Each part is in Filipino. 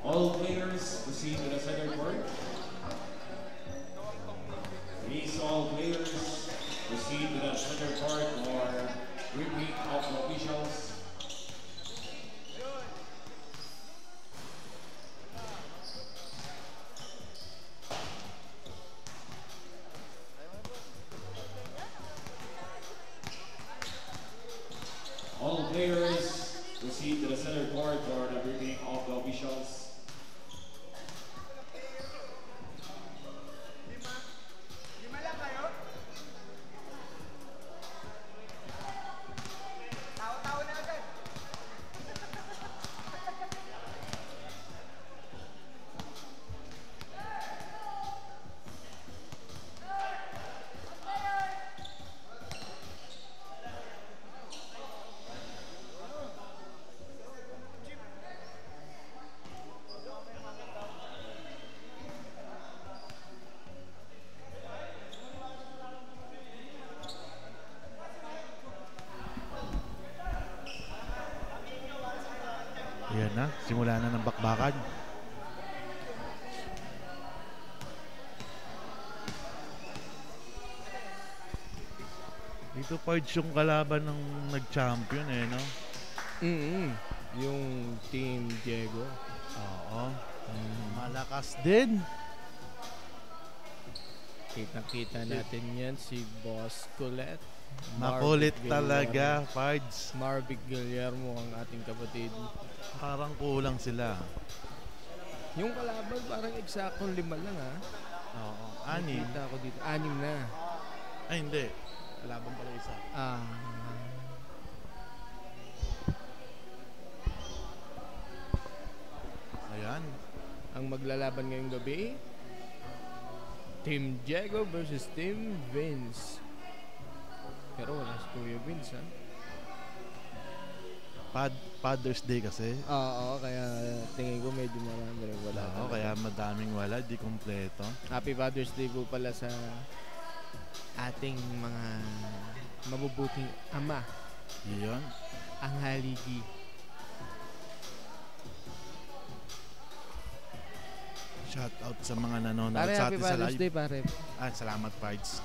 All players proceed to the center court. Please, all players proceed to the center court for repeat of the officials. All players proceed to the center court for the briefing of the officials. Ayan na, simula na ng bakbakan. Dito Pards yung kalaban ng nag-champion eh, no? Yung Team Diego. Oo. Malakas din. Kitang-kita natin yan si Boss Colette. Makulit talaga, Pards. Marvic Guillermo ang ating kapatid. Parang kulang sila. Yung kalaban parang eksaktong 5 lang ha. Oo. 6. Nakita ko dito. 6 na. Ay hindi. Kalaban pala isa. Ayan. Ang maglalaban ngayong gabi, Team Diego versus Team Vince. Pero wala si Kuya Vince ha. Father's Day kasi. Oo, kaya tingin ko medyo marami rin wala. Oo, kaya madaming wala, di kompleto. Happy Father's Day po pala sa ating mga mabubuting ama. Yun. Ang haligi. Shout out sa mga nanonood Pare, sa Happy atin sa Father's live. Day, pare. Salamat, Pards.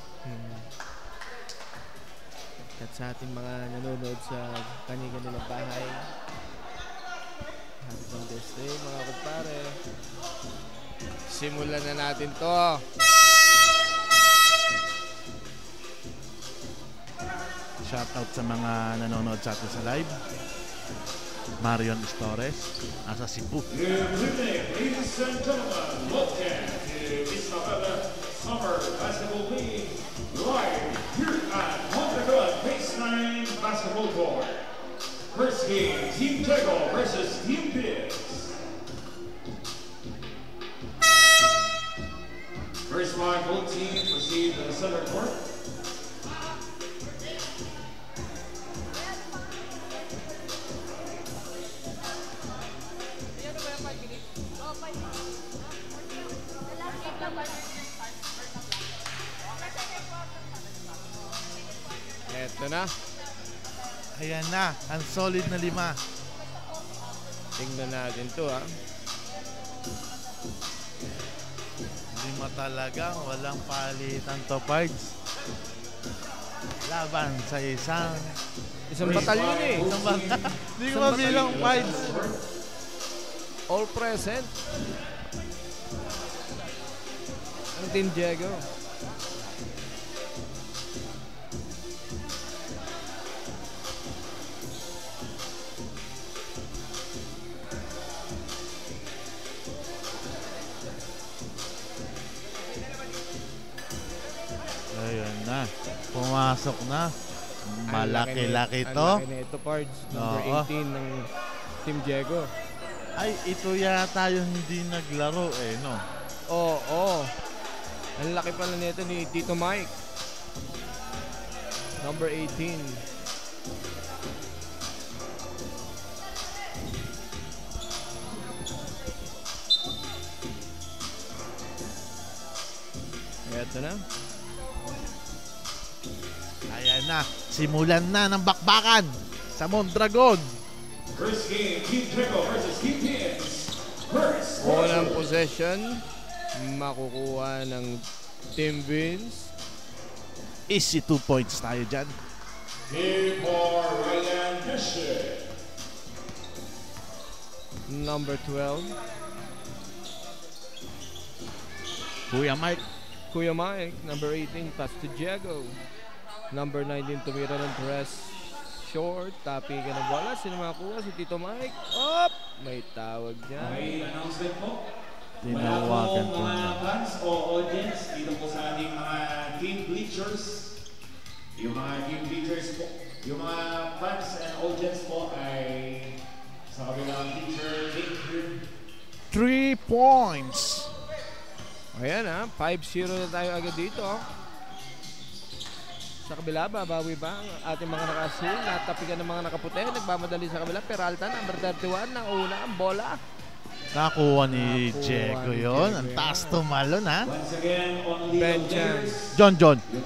At sa ating mga nanonood sa kanilang bahay. Happy Father's Day, mga kapare. Simulan na natin to. Shout out sa mga nanonood sa atin sa live. Marion Estores, nasa Cebu. Good evening, ladies and gentlemen. Welcome to Isabela Summer Basketball League live here at Montague Baseline Basketball Court. First game, Team Diego versus Team Vince. First line, both teams proceed to the center court. Eto na. Ayan na, ang solid na 5. Tingnan natin to ha. 5 talaga, walang palitan to, Pards. Laban sa isang batalyon eh. Isang batalyon. Hindi ko mabilang, Pards. All present. Ang Team Diego. Ayun na. Pumasok na. Malaki-laki to. Ang laki na ito, Pards. Number 18 ng Team Diego. Ay, ito yata yung hindi naglaro eh, no? Oo. Ang laki pala nito ni Tito Mike. Number 18. Ito na. Ayan na. Simulan na ng bakbakan. sa Mondragon. First game, Team Jago versus Team Vince. First Unang possession, makukuha ng Team Vince. Easy 2 points tayo dyan. Team for Ryan Bishop. Number 12, Kuya Mike. Kuya Mike. Number 18, pass to Diego. Number 19, tumira ng press. Short, tapi ka ng bola. Sino makakuha? Si Tito Mike. Up! May tawag dyan. May announcement po. Tinawagan po mga niya. fans o audience dito po sa ating mga team bleachers. Yung mga team bleachers po, yung mga fans and audience po ay sa kabilang teacher, 3 points. Ayan ha, 5-0 na tayo agad dito. Sa kabila, babawi ba ang ating mga naka-asul? Natapigan ng mga nakaputi. Nagmamadali sa kabila. Peralta, number 31. Nauna ang bola. Nakuha ni Nakuha Diego ni yun. Diego Ang yan. taas tumalon ha. once again, on legal Benjan. players.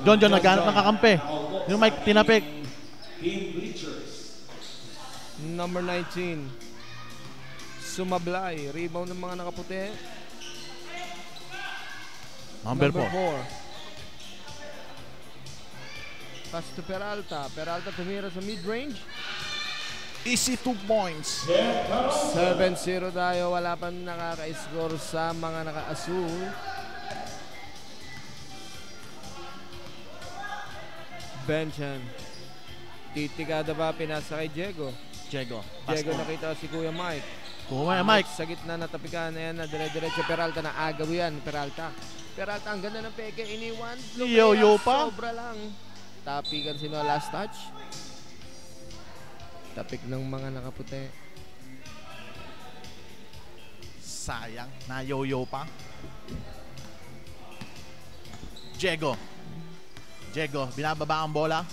John naghanap ng kakampi. Yung Mike tinapik. Team bleachers. Number 19. Sumablay. Rebound ng mga nakaputi. Number 4. 4. Pass to Peralta. Peralta tumira sa mid-range. Easy 2 points. 7-0 tayo. Wala pa nakaka-score sa mga naka-asul. Benjan. Titikada ba? Pinasa kay Diego. Diego. Diego nakita si Kuya Mike. Kuya Mike. Sa gitna natapikan. Ayan na. Dire-diretso Peralta na agaw yan. Peralta. Peralta ang ganda ng peke. Iniwan. Yo-yo pa. Sobra lang. Tapikan sino last touch. Tapik ng mga nakaputi. Sayang. Nayoyo pa. Diego. Binababa ang bola.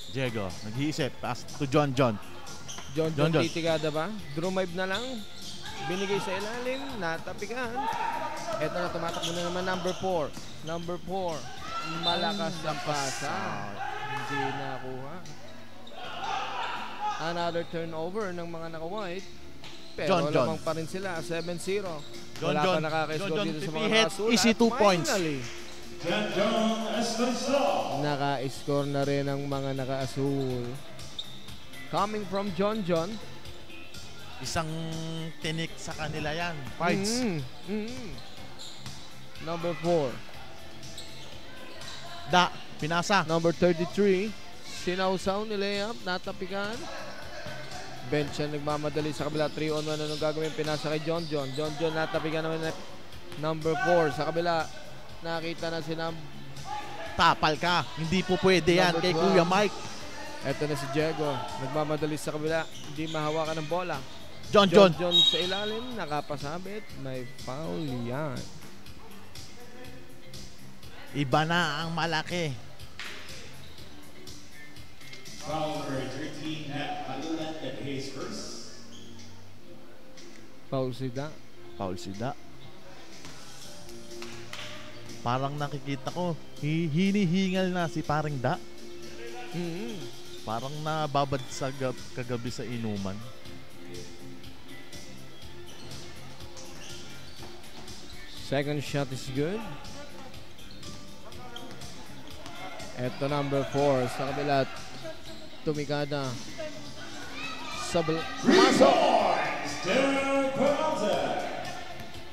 Diego. Nag-iisip. Pass to John. John John. titigada ba? Drumive na lang. Binigay sa ilalim. Natapikan. Ito na, tumatakbo na naman number 4. Number 4. Malakas ang pasa. Hindi nakuha. Another turnover ng mga naka-white. Pero John. lamang pa rin sila. 7-0. Wala John. pa nakaka-score dito sa mga Pipihit. naka-asul. Easy At 2 points. finally, John Espensal. naka-score na rin ang mga naka-asul. Coming from John. Isang tinik sa kanila yan. Fights. Number 4. Pinasa. Number 33. Sinausaw ni layup. Natapikan. Bench yan nagmamadali sa kabila. 3-on-1. Anong gagawin? Pinasa kay John. John natapikan naman na number 4. Sa kabila, nakita na si Tapal ka. Hindi po pwede yan Number kay 12. Kuya Mike. Eto na si Diego. Nagmamadali sa kabila. Hindi mahawakan ng bola. John. John sa ilalim. Nakapasabit. May foul yan. Iba na ang malaki. Foul number 13, Nat Halulat at Hayes first. Foul sida. Paul Sida. Parang nakikita ko, hinihingal na si parang Da. Parang nababad sa kagabi sa inuman. Second shot is good. Eto number 4 sa kabila. Tumikada. Pumasok!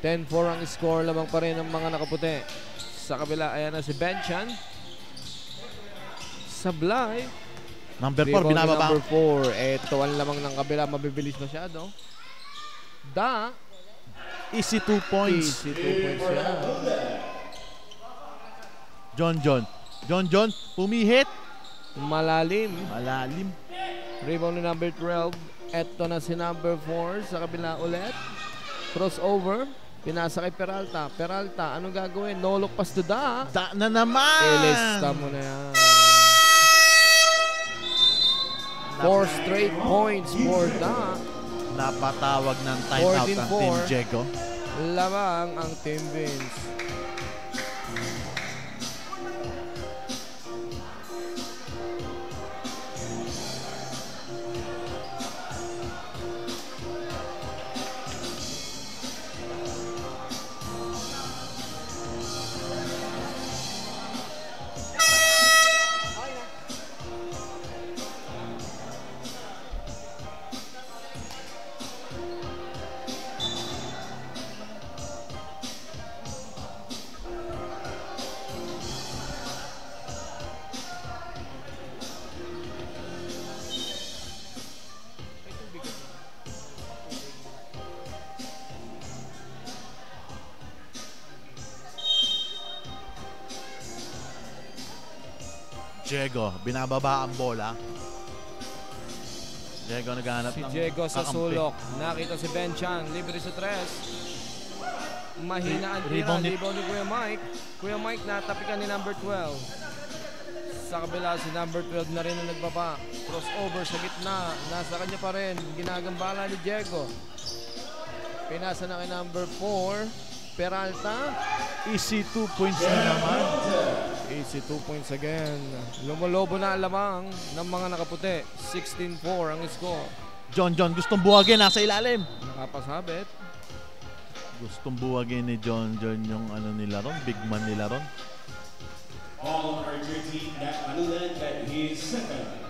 10-4 ang score. Lamang pa rin ng mga nakaputi. Sa kabila, ayan na si Benjan. Sablay. Number 4, Rebound ni binababa. Number 4. Eto ang lamang ng kabila. Mabibilis masyado. Easy 2 points. Easy 2 points yan. John, pumihit. Malalim. Malalim. Rebound ni number 12. Eto na si number 4 sa kabila ulit. Crossover. Pinasa kay Peralta. Peralta, anong gagawin? No look pass to Da. Da na naman. Ilista mo na yan. 4 straight points for Da. Napatawag ng timeout ang Team 14-4. Diego. Lamang ang Team Vince. Diego, binababa ang bola. Diego naghahanap Si ng Diego sa kakampi. sulok. Nakita si Ben Chan. Libre sa 3. Mahina ang tira. Rebound ni- Rebound ni Kuya Mike. Kuya Mike natapikan ni number 12. Sa kabila si number 12 na rin ang nagbaba. Crossover sa gitna. Nasa kanya pa rin. Ginagambala ni Diego. Pinasa na kay number 4. Peralta. Easy 2 points na naman. Easy 2 points again. Lumolobo na ang lamang ng mga nakaputi. 16-4 ang score. John gustong buwagin, nasa ilalim. Nakapasabit. Gustong buwagin ni John yung ano nila ron, big man nila ron. All are drinking that Malulan that he is second.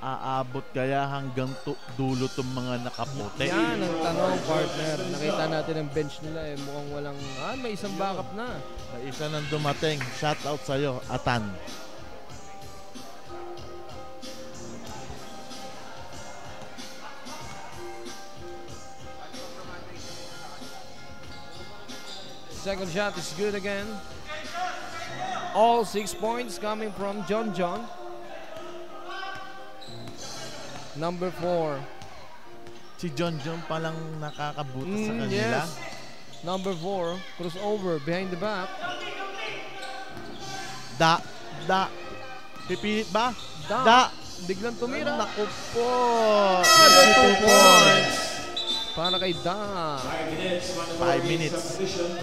Aabot kaya hanggang dulo tong mga nakaputi. Yan ang tanong, partner. Nakita natin ang bench nila eh. Mukhang walang, may isang backup na. May isa nang dumating. Shout out sa'yo, Atan. Second shot is good again. All 6 points coming from John. Number 4. Si John palang nakakabutas sa kanila. Yes. Number 4. Crossover behind the back. Pipilit ba? Biglang tumira. Naku po. Another 2 Easy 2 points. Para kay Da. 5 minutes. 5 minutes. Substitution.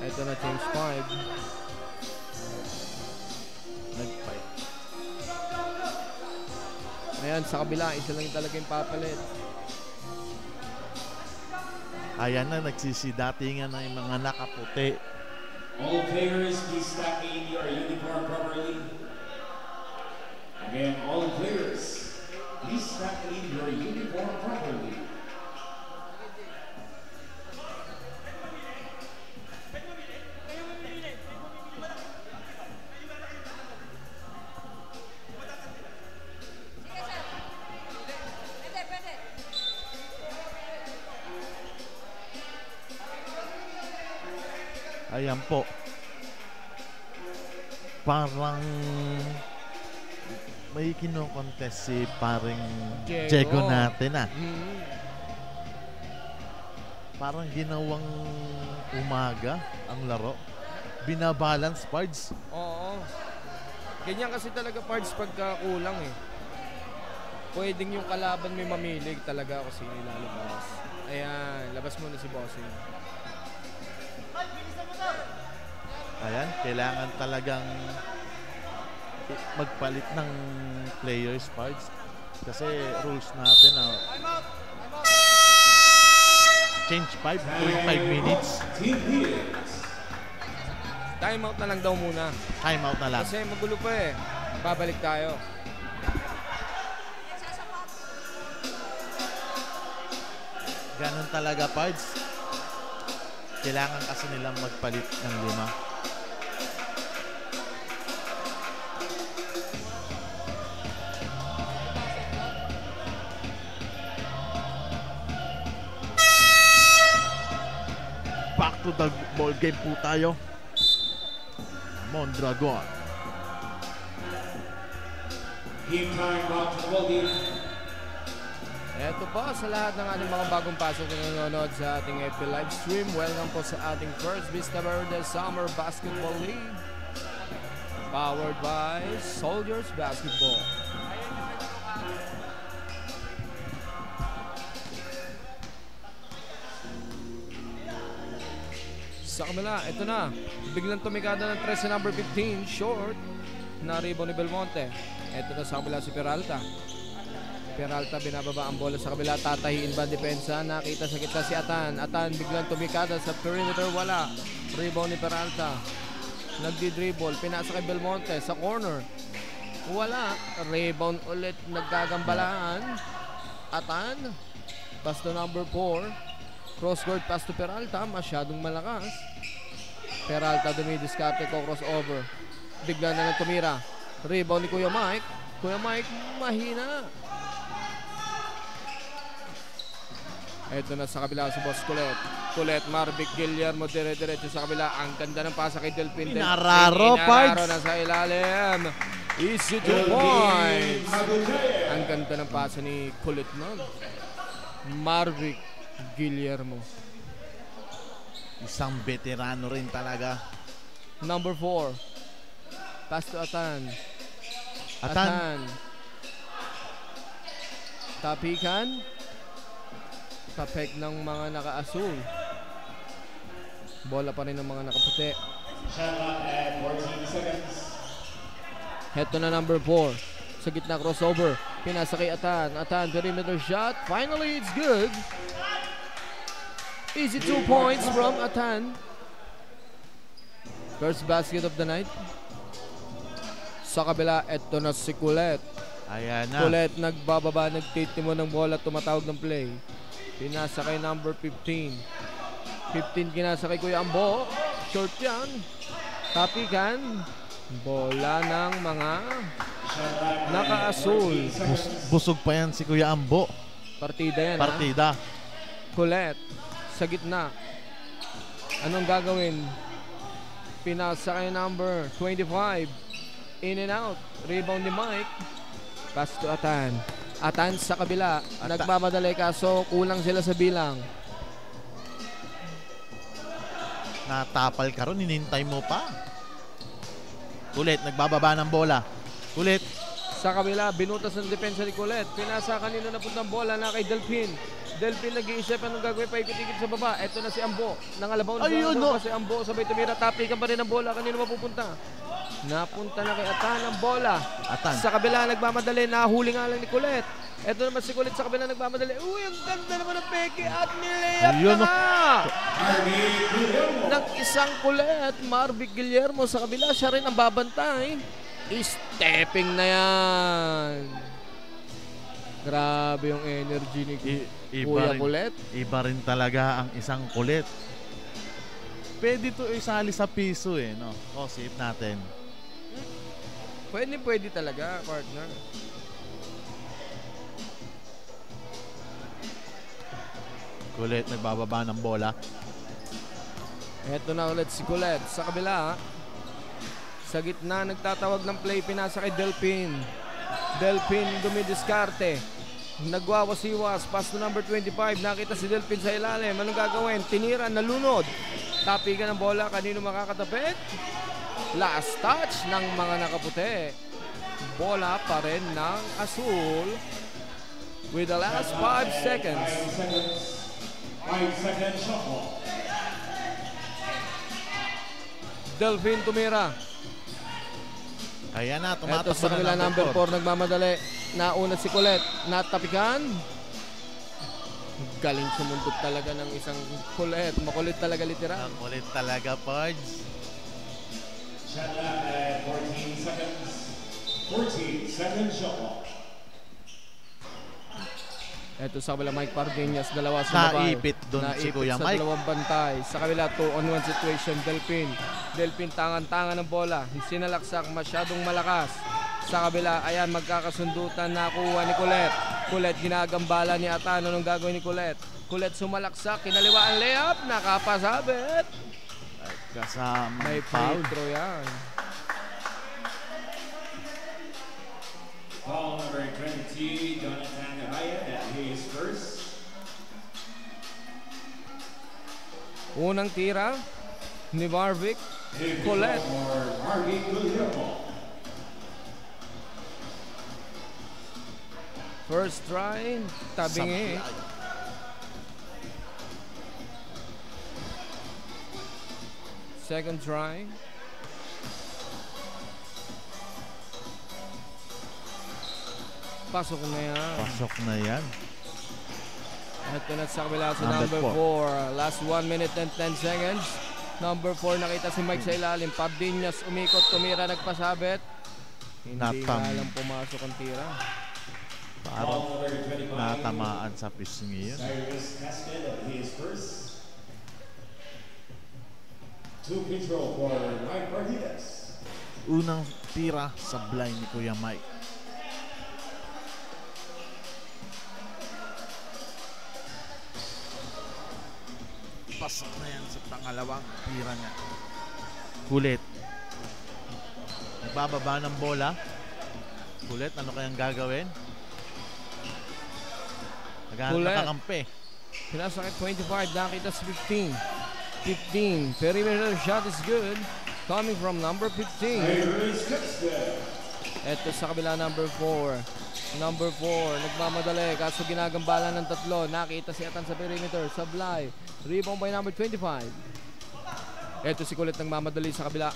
Ito na James 5. Nag-fight. Ayan, sa kabila, isa lang talaga yung papalit. Ayan na, nagsisidatingan na yung mga nakaputi. All players, please stack in your uniform properly. Again, all players, please stack in your uniform properly. Ayan po. Parang may kino-contest si paring Diego natin Parang ginawang umaga ang laro. Binabalance parts. Oo. Ganyan kasi talaga parts pagka kulang eh. Pwedeng yung kalaban may mamilig talaga kung sino ilalabas. Ayan, labas muna si Bossing. Ayan, kailangan talagang magpalit ng players parts. Kasi rules natin change 5 tuwing 5 minutes. Team Heels. Timeout na lang daw muna. Timeout na lang. Kasi magulo pa eh. Babalik tayo. Ganun talaga parts. Kailangan kasi nilang magpalit ng 5. Back to the ball game po tayo. Mondragon. Game time out to the ball game. Eto po sa lahat ng ating mga bagong pasok na nanonood sa ating FB live stream. Welcome po sa ating First Vista Verde Summer Basketball League. Powered by Soldiers Basketball. Sa kamila, ito na. Biglang tumikada ng 3 sa number 15, short na rebound ni Belmonte. Ito na sa kamila si Peralta. Peralta binababa ang bola sa kabila, tatahiin ba depensa? Nakita sa gitna si Atan. Atan biglang tumikada sa perimeter, wala. Rebound ni Peralta. Nagdi-dribble, pinasa kay Belmonte sa corner. Wala. Rebound ulit, nagkagambalaan. Atan. Pass to number 4. Cross-court pass to Peralta, masyadong malakas. Peralta dumidiskarte ko, crossover. Bigla na lang tumira. Rebound ni Kuya Mike. Kuya Mike, mahina. Ito na sa kabila si Boss Colette. Kulet, Marvic Guillermo dire-diretso sa kabila. Ang ganda ng pasa kay Delphin. Inararo, Pards. na sa ilalim. Easy 2 points. Ang ganda ng pasa ni Kulet nun. Marvic Guillermo. Isang veterano rin talaga. Number 4. Pass to Atan. Atan. Tapikan. Tapek ng mga naka-asul. Bola pa rin ng mga nakaputi. Shot clock at 14 seconds. Heto na number 4. Sa gitna crossover. Pinasa kay Atan. Atan, perimeter shot. Finally, it's good. Easy 2 points from Atan. First basket of the night. Sa kabila, eto na si Kulet. Ayan na. Kulet nagbababa, nagtitimo ng bola, tumatawag ng play. Pinasa kay number 15. 15 kinasa kay Kuya Ambo. Short yan. Tapikan. Bola ng mga naka-asul. Busog pa yan si Kuya Ambo. Partida yan, Partida. Kulet sa gitna. Anong gagawin? Pinasa kay number 25. In and out. Rebound ni Mike. Pass to Atan. Atan sa kabila. Nagmamadali kaso kulang sila sa bilang. Natapal ka ron, hinintay mo pa. Kulit, nagbababa ng bola. Kulit. Sa kabila, binutas ng depensa ni Kulet. Pinasa kanino na puntang bola na kay Delphin. Delphin nag-iisip anong gagawin, paikot-ikot sa baba. Eto na si Ambo. Nangalabaw na bola si Ambo. Sabay tumira, tapikan pa rin ang bola. Kanino mapupunta? Napunta na kay Atan ang bola. Atan. Sa kabila, nagmamadali. Nahuli nga lang ni Kulet. Eto naman si Kulet sa kabila, nagmamadali. Uy, ang ganda naman ng peke. At nilayap na nga. Ng isang Kulet. Marvic Guillermo sa kabila. Siya rin ang babantay. Stepping na yan. Grabe yung energy ni Kuya Kulet. Iba rin talaga ang isang Kulit. Pwede to isali sa piso eh, no? O, save natin. Pwede talaga, partner. Kulit, nagbababa ng bola. Eto na ulit si Kulet sa kabila. Sa gitna, nagtatawag ng play. Pinasa kay Delphin. Delphin dumidiskarte. Nagwawasiwas. Pass to number 25. Nakita si Delphin sa ilalim. Anong gagawin? Tinira, nalunod. Tapikan ng bola. Kanino makakatapik? Last touch ng mga nakaputi. Bola pa rin ng asul. With the last 5 seconds. 5 seconds shot clock. Delphin tumira. Kaya na, Ito tumatakbo sa kanila na number 4 nagmamadali. Nauna si Kulet. Natapikan. Galing sumundot talaga ng isang Kulet. Makulit talaga literal. Ang kulit talaga, Pards. Shot clock at 14 seconds. 14 seconds shot clock. Ito sa kabila Mike Pardinas, dalawa sa baba. Naipit doon si Kuya sa Mike. dalawang bantay. Sa kabila 2-on-1 situation, Delphin tangan-tangan ng bola. Sinalaksak, masyadong malakas. Sa kabila, ayan, magkakasundutan na kuha ni Kulet. Kulet ginagambala ni Atan. Anong gagawin ni Kulet? Kulet sumalaksak, kinaliwa ang layup, nakapasabit. Kasama May foul. free throw yan. Foul number 22, Jonathan Hyatt at his first. Unang tira ni Marvic. Kulet. For Marvic Guillermo. First try, tabingi. Second try. Pasok na yan. Pasok na yan. Ito na sa kabila sa Number number 4. Last 1 minute and 10 seconds. Number 4 nakita si Mike sa ilalim. Pardinas umikot, tumira, nagpasabit. Hindi nga lang pumasok ang tira. Parang natamaan sa pisngi yun. Cyrus Casted at his first. 2 free throw for Mike Pardinas. Unang tira sa blind ni Kuya Mike. sa pangalawang tira niya. Kulit. Nagbababa ng bola. Kulit, ano kayang gagawin? Nakakampi. Pinasakit 25, nakita sa 15. 15, perimeter shot is good. Coming from number 15. Ito sa kabila, number 4. Number 4, nagmamadali, kaso ginagambala ng tatlo. Nakita si Atan sa perimeter, sablay. Rebound by number 25. Ito si Kulit nagmamadali sa kabila.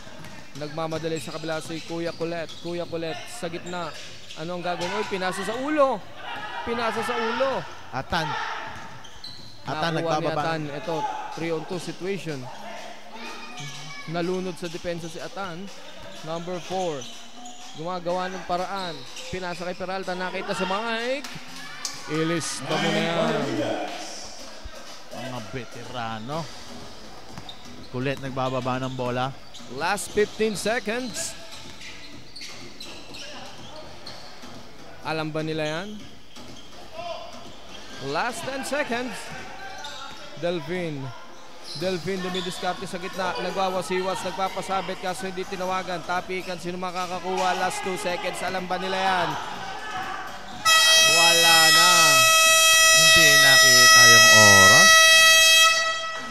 Nagmamadali sa kabila si Kuya Kulit. Kuya Kulit sa gitna. Ano ang gagawin? Uy, pinasa sa ulo. Pinasa sa ulo. Atan Nakuha ni nagbababa. Atan. Ito, 3-on-2 situation. Nalunod sa depensa si Atan. Number 4. Gumagawa ng paraan. Pinasa kay Peralta. Nakita sa Mike. Ilista mo na yan. Mga veterano. Kulit nagbababa ng bola. Last 15 seconds. Alam ba nila yan? Last 10 seconds. Delphine dumidiskarte sa gitna. Nagwawasiwas, nagpapasabit kaso hindi tinawagan. Tapikan, sino makakakuha? Last 2 seconds. Alam ba nila yan? Wala na. Hindi nakita yung oras.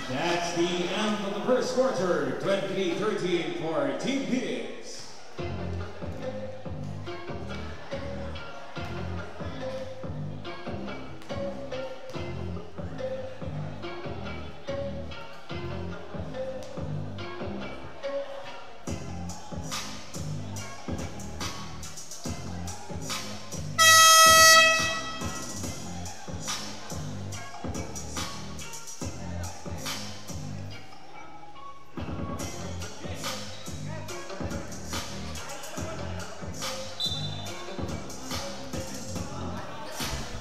That's the end of the first quarter. 20-13 for Team Phoenix.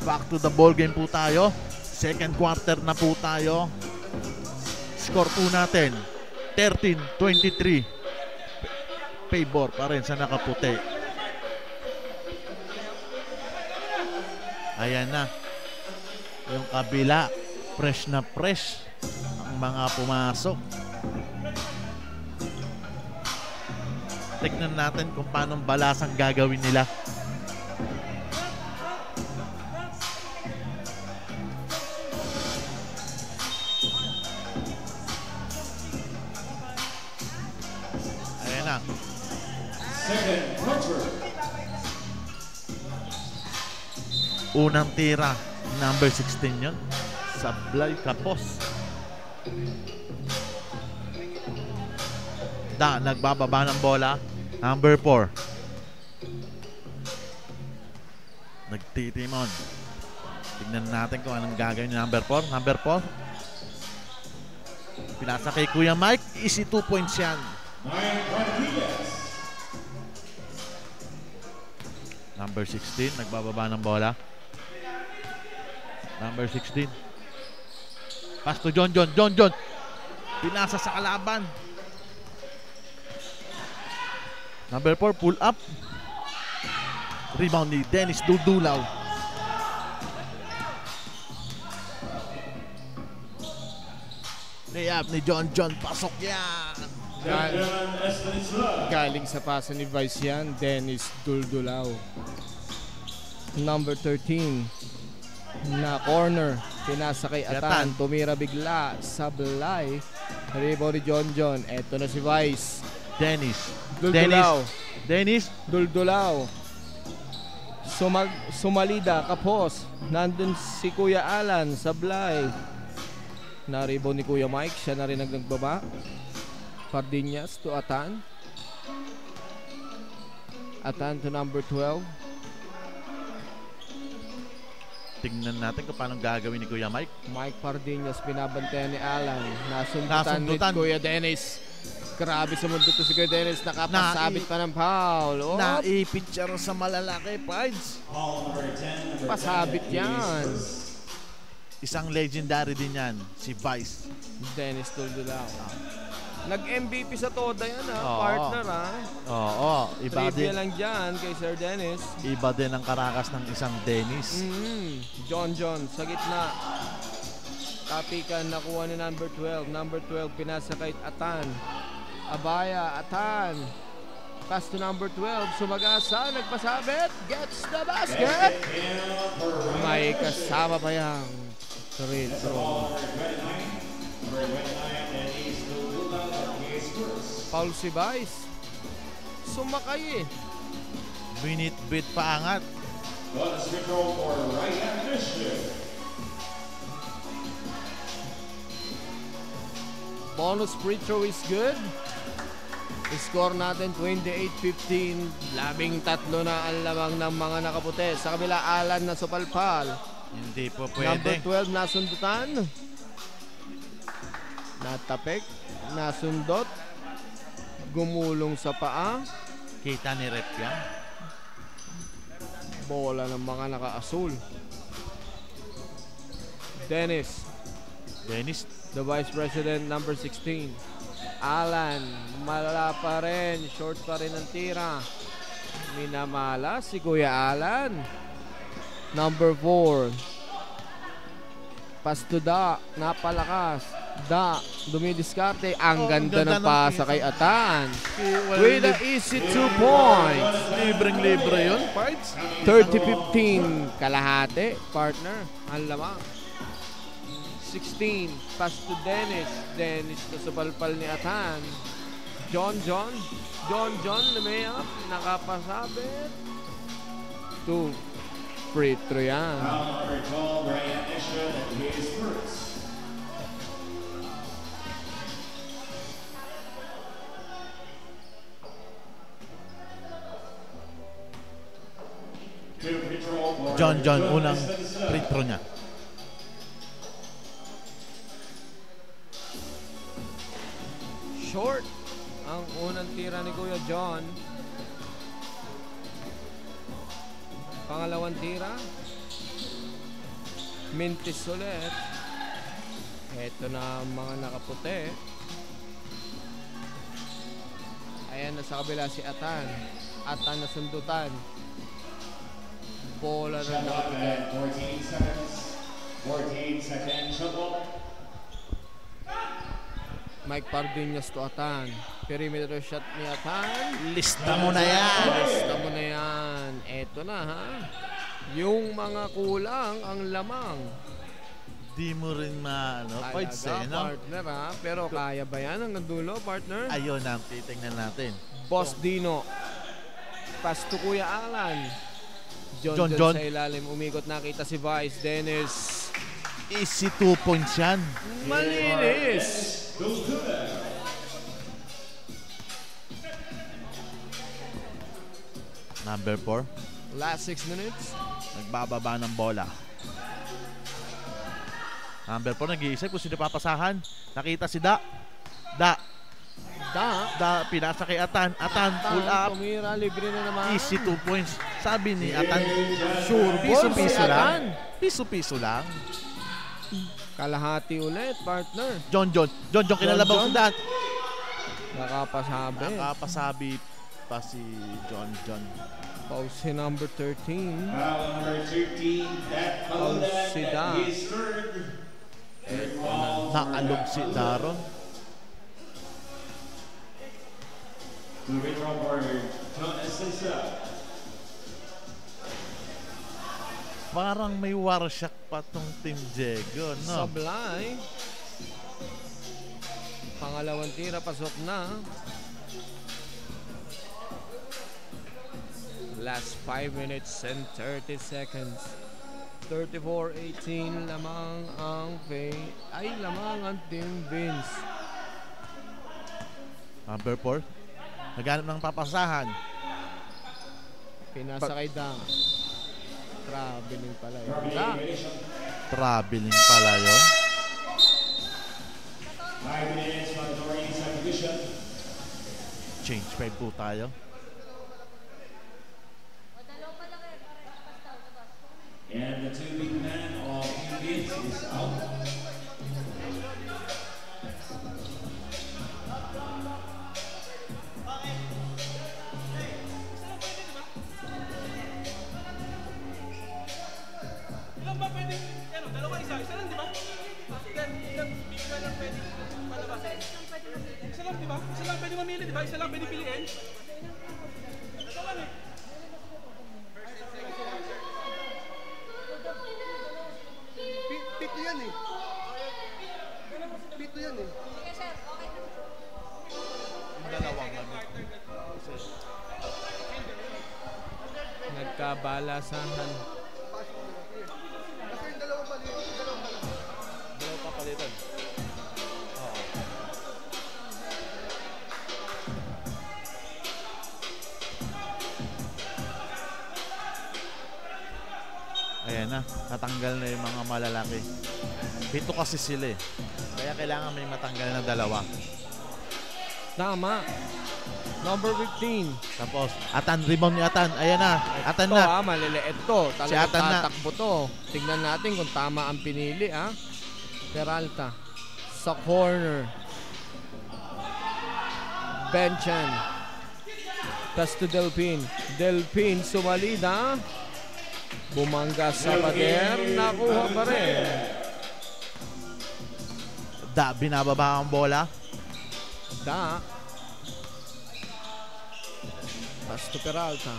Back to the ball game po tayo. Second quarter na po tayo. Score po natin 13-23. Favor pa rin sa nakaputi. Ayan na. Yung kabila, fresh na fresh ang mga pumasok. Tignan natin kung paano balasang gagawin nila. Second quarter. Unang tira, number 16 yun. Sablay Kapos. Nagbababa ng bola. Number 4. Nagtitimon. Tignan natin kung anong gagawin ni number 4. Number 4. Pinasa kay Kuya Mike. Easy 2 points yan. Mike Rodriguez. Number 16, nagbababa ng bola. Number 16. Pass to John. Pinasa sa kalaban. Number 4, pull up. Rebound ni Dennis Duldulaw. Layup ni John. Pasok yan. Galing sa pasa ni Vice yan, Dennis Duldulaw. Number 13 na corner, pinasa kay Atan, tumira bigla, sablay. Rebound ni John. Eto na si Vice. Dennis Duldulaw. Sumalida, Kapos. Nandun si Kuya Alan, sablay. Na-rebound ni Kuya Mike, siya na rin nagbaba. Pardiñas to Atan. Atan to number 12. Tingnan natin kung paano gagawin ni Kuya Mike. Mike Pardiñas, binabantayan ni Alan. Nasundutan ni Kuya Dennis. Grabe sa mundo to si Kuya Dennis. Nakapasabit pa ng foul. Oh. Naipit siya sa malalaki, Pides. Pasabit yan. Isang legendary din yan, si Vice. Dennis Duldulaw. Nag-MVP sa Toda yan Oo. partner Oo, iba Trivia din. lang dyan kay Sir Dennis. Iba din ang karakas ng isang Dennis. John sa gitna. Tapikan nakuha ni number 12. Number 12 pinasa kay Atan. Abaya, Atan. Pass to number 12. Sumagasa, nagpasabit. Gets the basket. May kasama pa yang free throw. Paul si Vice. Sumakay eh. Binit-bit paangat. Bonus free throw is good. Score natin 28-15. 13 na ang lamang ng mga nakaputi. Sa kabila, Alan na supalpal. Hindi po Number pwede. 12 nasundutan. Natapik. Nasundot. Gumulong sa paa. Kita ni rep yan. Bola ng mga naka-asul. Dennis. Dennis. The Vice President, number 16. Alan, mala pa rin. Short pa rin ang tira. Minamala si Kuya Alan. Number 4. Pass to Da. Napalakas. Da. Dumidiskarte. Ang ganda ng pasa kay Atan. With an easy 2 points. Libreng-libre yun, parts. 30-15. Kalahati, partner. Ang lamang. 16, pass to Dennis. Dennis na sa palpal ni Atan. John, lumayap. Nakapasabit. 2. Free throw yan. John, unang free throw niya. Short ang unang tira ni Kuya John. Pangalawang tira. Mintis ulit. Ito na ang mga nakaputi. Ayan na sa kabila si Atan. Atan na sundutan. Bola na nakaputi. 14 seconds. Shot clock. Mike Pardinas to Atan. Perimeter shot ni Atan. Lista mo na yan. Lista mo na yan. Eto na ha. Yung mga kulang ang lamang. Di mo rin parts eh, no? Partner ha. Pero kaya ba yan hanggang dulo, partner? Ayun na, titingnan natin. Boss Dino. Pass to Kuya Alan. John sa ilalim. Umikot, nakita si Vice. Dennis. Easy 2 points yan. Malinis. Number 4. Last 6 minutes. Nagbababa ng bola. Number 4 nag-iisip kung sino papasahan. Nakita si Da. Pinasa kay Atan. Atan, pull up. Tumira, libre na naman. Easy 2 points. Sabi ni Atan, Sure, piso-piso lang. Piso-piso lang. Kalahati ulit, partner. John, kinalabaw si Dan. Nakapasabi pa si John. Pause si number 13. Number 13, that foul Si Da. is third. Naalog si Daron. To withdraw for John Estesa. Parang may warsyak pa tong Team Diego, no? Sablay. Pangalawang tira, pasok na. Last 5 minutes and 30 seconds. 34-18, lamang ang Team Vince. Number 4. Naghanap ng papasahan. Pinasa kay Da. Traveling pala yun. Traveling pala yun. 5 minutes for Doreen subdivision. Change 5 po tayo. And the 2 big men of Indians is out. Ilan ba pwedeng, dalawa isa lang, di ba? Sige. lang, di ba? Isa lang pwede mamili, di ba? Isa lang pwede piliin. Ito lang eh. Pito yan eh. Pito yan eh. Yung dalawang Nagkabalasahan. Kasi yung dalawang mali, yung dalawang mali. Dalawa papalitan. Oo. Ayan na, natanggal na yung mga malalaki. Pito kasi sila eh. Kaya kailangan may matanggal na dalawa. Tama. Number 15. Tapos, Atan, rebound ni Atan. Ayan na, Atan Ito na. maliliit to. Si Talagang Atan na. tatakbo to. Tignan natin kung tama ang pinili, ha? Peralta. Sa corner. Benchan. Tas to Delpin. Delpin sumalida. Bumangga sa pader. Nakuha pa rin. Da, binababa ang bola. Da. Tas to Peralta.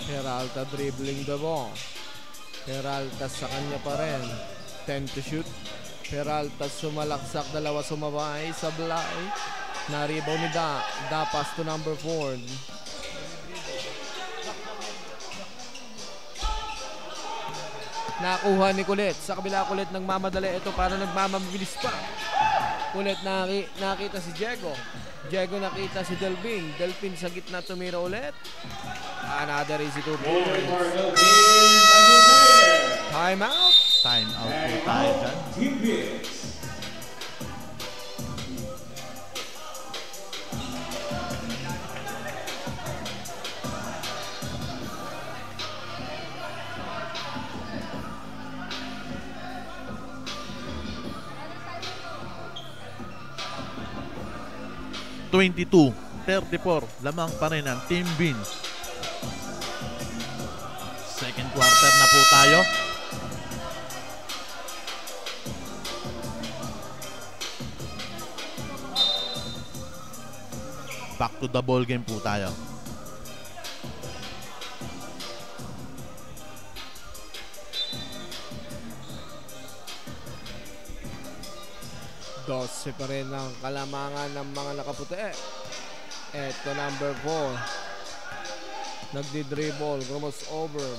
Peralta dribbling the ball. Peralta sa kanya pa rin. 10 to shoot. Peralta sumalaksak. Dalawa sumabay. Sablay. Na-rebound ni Da. Da pass to number 4. Nakuha ni Kulit. Sa kabila Kulit nagmamadali. Ito para nagmamabilis pa. Kulit nakita si Diego. Diego nakita si Delpin. Delpin sa gitna tumira ulit. Another easy 2 points. Time out. Time out po tayo dyan. Team Picks. .22, 34, lamang pa rin ang Team Beans. Second quarter na po tayo. Back to the ball game po tayo. Dose pa rin ang kalamangan ng mga nakaputi. Ito number 4. Nagdi-dribble. Grumos over.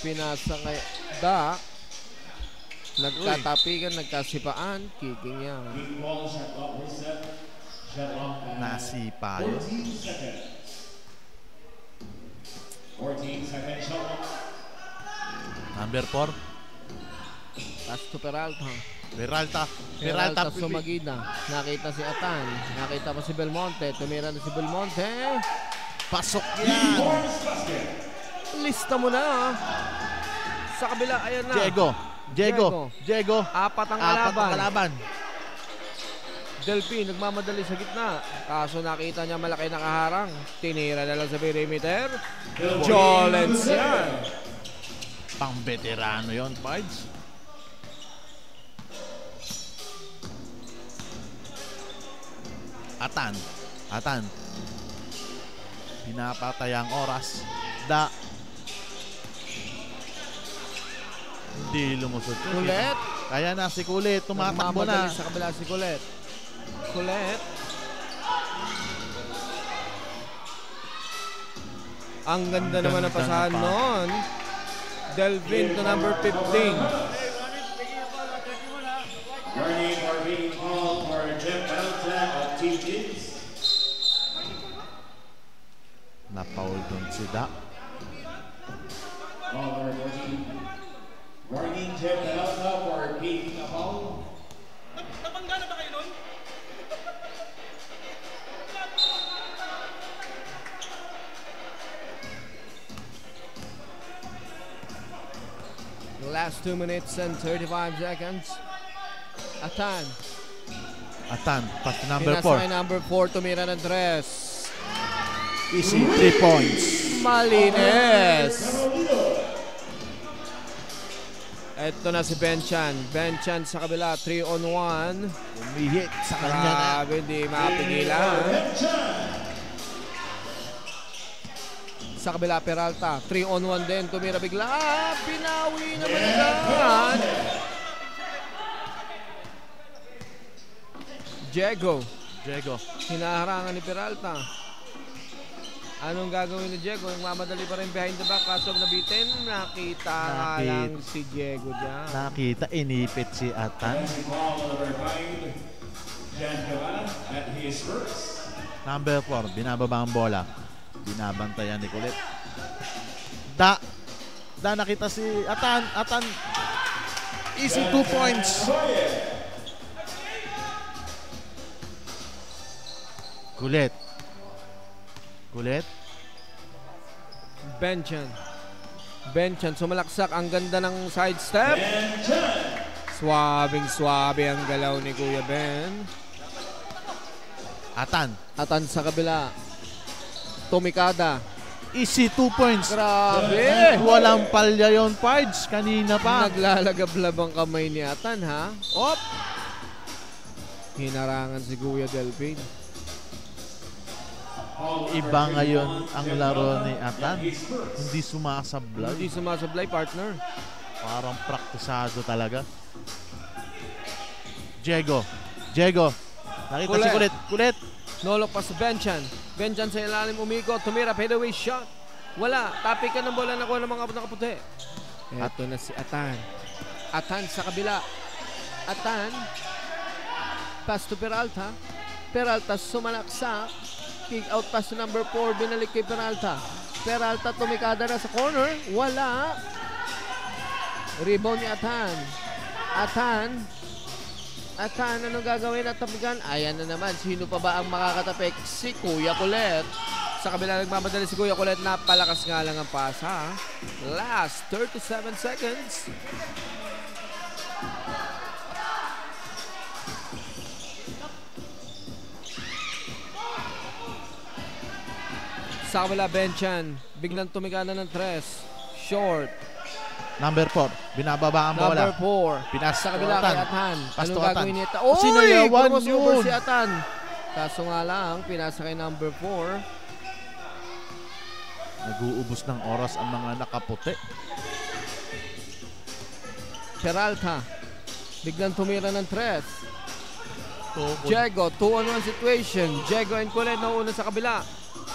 Pinasa kay Da. Nagtatapikan, nagkasipaan. Kicking yan. Big ball shot clock reset. Shot clock at Nasipa yun. 14 seconds. 14 seconds shot clock. Number 4, Pass to Peralta. Peralta. Peralta sumagida. Nakita si Atan. Nakita pa si Belmonte. Tumira na si Belmonte. Pasok yan. Morris basket. Lista mo na. Sa kabila, ayan na. Diego. Apat ang Apat kalaban. ang kalaban. Delphi nagmamadali sa gitna. Kaso nakita niya malaki nakaharang. Tinira na lang sa perimeter. Jolens yan. Pang veterano yon, Pards. Atan. Pinapatay ang oras. Da. Hindi lumusot. Kulit. Kaya na si Kulit. Tumatakbo na. Nagmamadali sa kabila si Kulit. Kulit. Ang ganda naman ng pasahan noon. Delvin to number 15. Warning or being called for Jeff Belta of Team Kids. Napaul doon si Da. Call number 14. Warning Jeff Belta for taking a foul. Napangga na ba kayo nun? Last 2 minutes and 35 seconds. Atan. Pass to number Pinasa 4. kay number 4. Tumira ng tres. Easy 3 points. Malines. Ito na si Benchan. Benchan sa kabila, 3-on-1. Umihit sa kanya na. Grabe, di mapigilan. Sa kabila, Peralta. 3-on-1 din. Tumira bigla. Pinawi naman agad. Diego. Hinaharangan ni Peralta. Anong gagawin ni Diego? Nagmamadali pa rin behind the back. Kaso nabitin. Nakita nga lang si Diego dyan. Nakita, inipit si Atan. Number 4, binababa ang bola. Binabantayan ni Kulit. Da nakita si Atan. Easy 2 points. Kulit. Benchan sumalaksak. Ang ganda ng side step. Swabing-swabe ang galaw ni Kuya Ben. Atan sa kabila. Tumikada. Easy 2 points. Grabe. Walang palya yon, Pards. Kanina pa. Naglalagablab ang kamay ni Atan, ha? Op! Hinarangan si Kuya Delphin. Iba ngayon ang laro ni Atan. Hindi sumasablay. Partner. Parang praktisado talaga. Diego. Nakita si Kulit. Nolok pa sa Benchan. Benchan sa ilalim umikot. Tumira, fadeaway shot. Wala. Tapikan ng bola na kuha ng mga nakaputi. Ito na si Atan. Atan sa kabila. Atan. Pass to Peralta. Peralta sumalaksak. Kick out pass to number 4. Binalik kay Peralta. Peralta tumikada na sa corner. Wala. Rebound ni Atan. Atan, anong gagawin at tapigan? Ayan na naman. Sino pa ba ang makakatapik? Si Kuya Kulit. Sa kabila nagmamadali si Kuya Kulit. Napalakas nga lang ang pasa. Last 37 seconds. Sa kabila, Benchan. Biglang tumigana ng 3. Short. Number 4, binababa ang bola. Number 4. Pinas sa kabila kay Atan. Anong gagawin niya? Sinayawan over si Atan. Kaso nga lang, pinasa kay number 4. Nag-uubos ng oras ang mga nakaputi. Peralta. Biglang tumira ng 3. Diego, 2-on-1 situation. Diego and Kulit nauna sa kabila.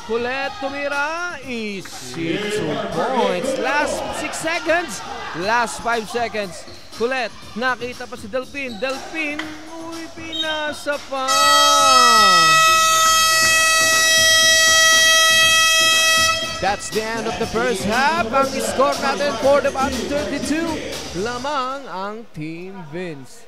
Kulit tumira. Easy 2 points. Last 6 seconds. Last 5 seconds. Kulit. Nakita pa si Delphin. Uy, pinasa pa. That's the end of the first half. Ang score natin for the bottom 32. Lamang ang Team Vince.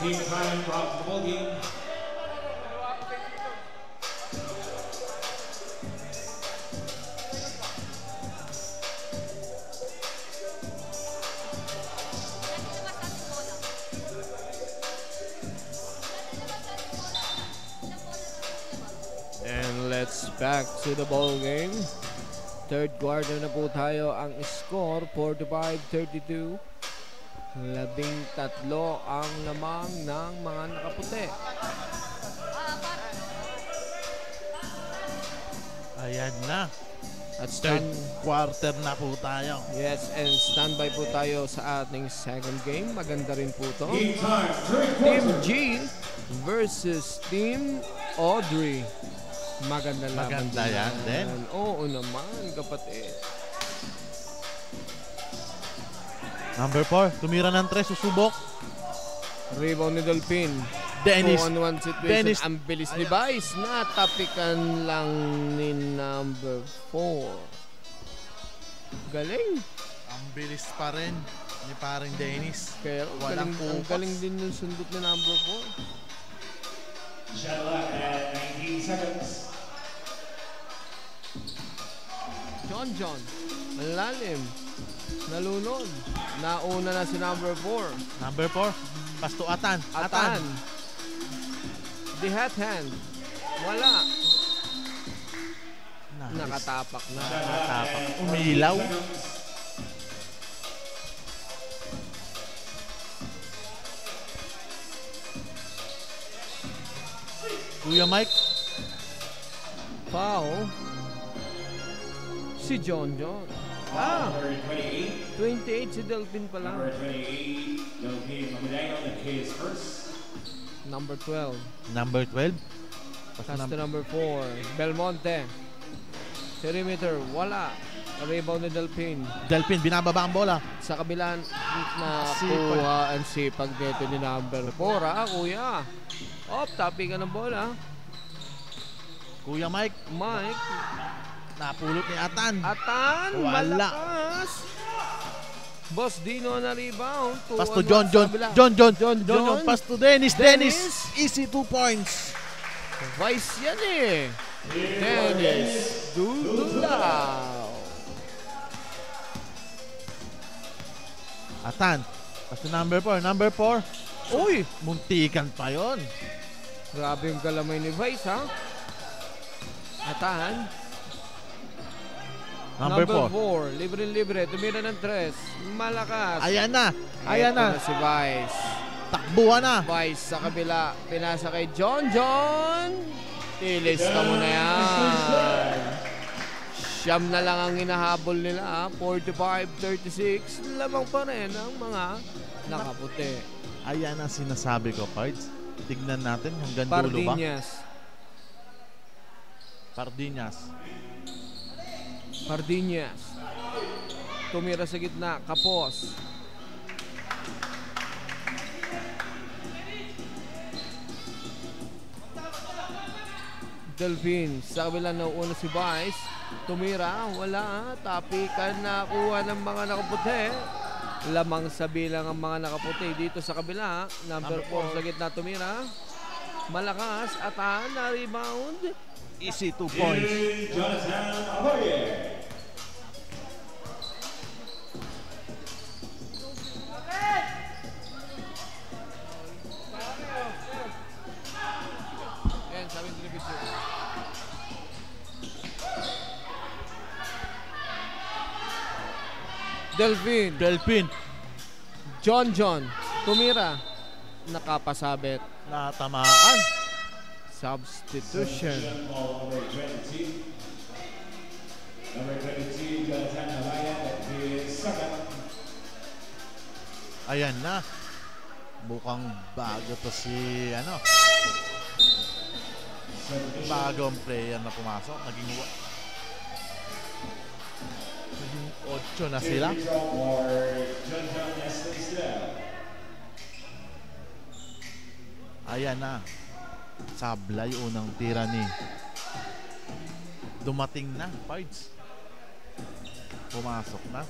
Team time from the ball game. And let's back to the ball game. Third quarter na po tayo. Ang score, 45-32. 13 ang lamang ng mga nakaputi. Ayan na. At Third quarter na po tayo. yes, and standby po tayo sa ating second game. Maganda rin po to. Game time, third Team quarter. G versus Team Audrey. Maganda laban Maganda yan din. Oo naman, kapatid. Number 4, tumira ng 3, susubok. Rebound ni Dolphin. Dennis. 2-on-1 situation. Dennis. Ang bilis ni Vice. Natapikan lang ni number 4. Galing. Ang bilis pa rin ni paring Dennis. Kaya Walang ang focus. galing din yung sundot ni number 4. Shot clock at 19 seconds. John. Ang lalim. Nalunod. Nauna na si number 4. Number 4, pass to Atan. Atan. The hat hand. Wala. Nice. Nakatapak na. Nakatapak. Umilaw. Kuya Mike, Foul. Si John. Number 28. 28 si Delphin pa lang. Number 28. Delphine Mamadayo, the case first. Number 12. number 12. Pass to number 4. Belmonte. Perimeter. Wala. Rebound ni Delphin. Delphin, binababa ang bola. Sa kabilang nakuha ang sipag dito ni number 4. Kuya. Tapi ka ng bola. Kuya Mike, Mike. napulot ni Atan. Atan. Wala. Malakas. Boss Dino na rebound. Pass to 2-on-1 sa kabila. John. Pass to Dennis. Easy 2 points. Vice yan eh. Dennis. Dudulaw. Atan, pass to number 4. Number 4, Uy. muntikan pa yon. Grabe yung galamay ni Vice, ha? Atan. Number 4. 4. Libre-libre. Tumira ng 3. Malakas. Ayan na. Ito na si Vice. Takbuhan na. Vice sa kabila. Pinasa kay John. Tilis ka muna yan. Siyam na lang ang hinahabol nila. 45-36. Lamang pa rin ang mga nakaputi. Ayan ang sinasabi ko, Pards. Tignan natin hanggang dulo ba? Pardiñas. Tumira sa gitna. Kapos. Delphine. Sa kabila na una si Vice. Tumira. Wala. Tapikan na kuha ng mga nakaputi. Lamang sa bilang ang mga nakaputi. Dito sa kabila. Number 4 sa gitna tumira. Malakas. Atan na rebound. Easy 2 points. Jonathan Ahoye. Yan, sabi ng television. Delphin, John. Tumira. Nakapasabit. natamaan. Substitution. Number 22. Number 22, Jonathan Ahoye, that is second. Ayan na. Bukang bago to si bagong player na pumasok. Naging 8 na sila. Ayan na. Sablay unang tira ni. Dumating na, Pards. Pumasok na.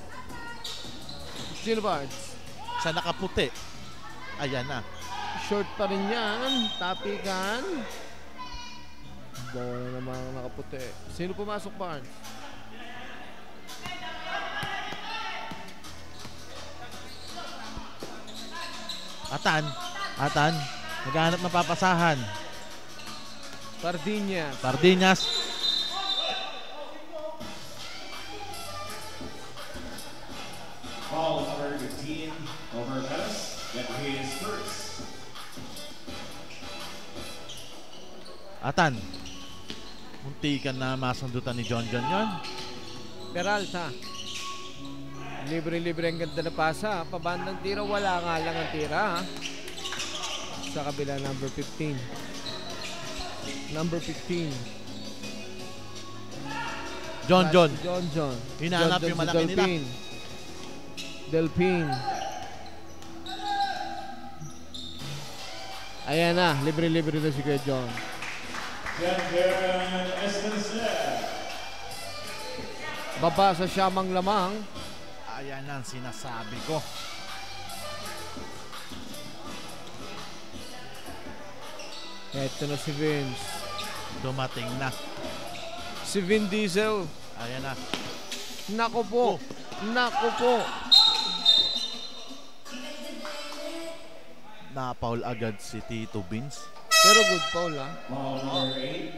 Sino ba? Sa nakaputi. Ayan na. Short pa rin yan. Tapikan. Bola na mga nakaputi. Sino pumasok, Barnes? Atan. Naghahanap ng papasahan. Pardiñas. Foul number 15 over Perez. That is first. Atan. Muntikan na masundutan ni John yon. Peralta. Libre-libre ang ganda na pasa. Pabandang tira, wala nga lang ang tira. Sa kabila, number 15. John. Hinahanap yung malaki nila. Delpin. Ayan na, libre-libre na si Kuya John. Baba sa siyamang lamang. Ayan ang sinasabi ko. Eto na si Vince. Dumating na. Si Vin Diesel. Ayan na. Nako po. Na-foul agad si Tito Vince. Pero good foul, ha? Foul number 8.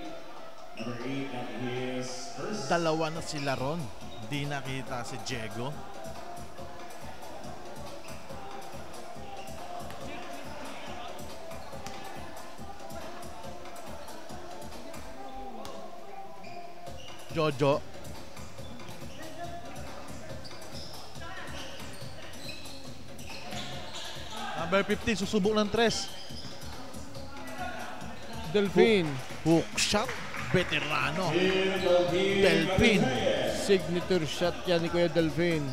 Number 8, that is first. Dalawa na sila ron. Di nakita si Diego. Jojo. Number 15, susubok ng 3. Delphin. Hook shot. Veterano. Delphin. Signature shot yan ni Kuya Delphin.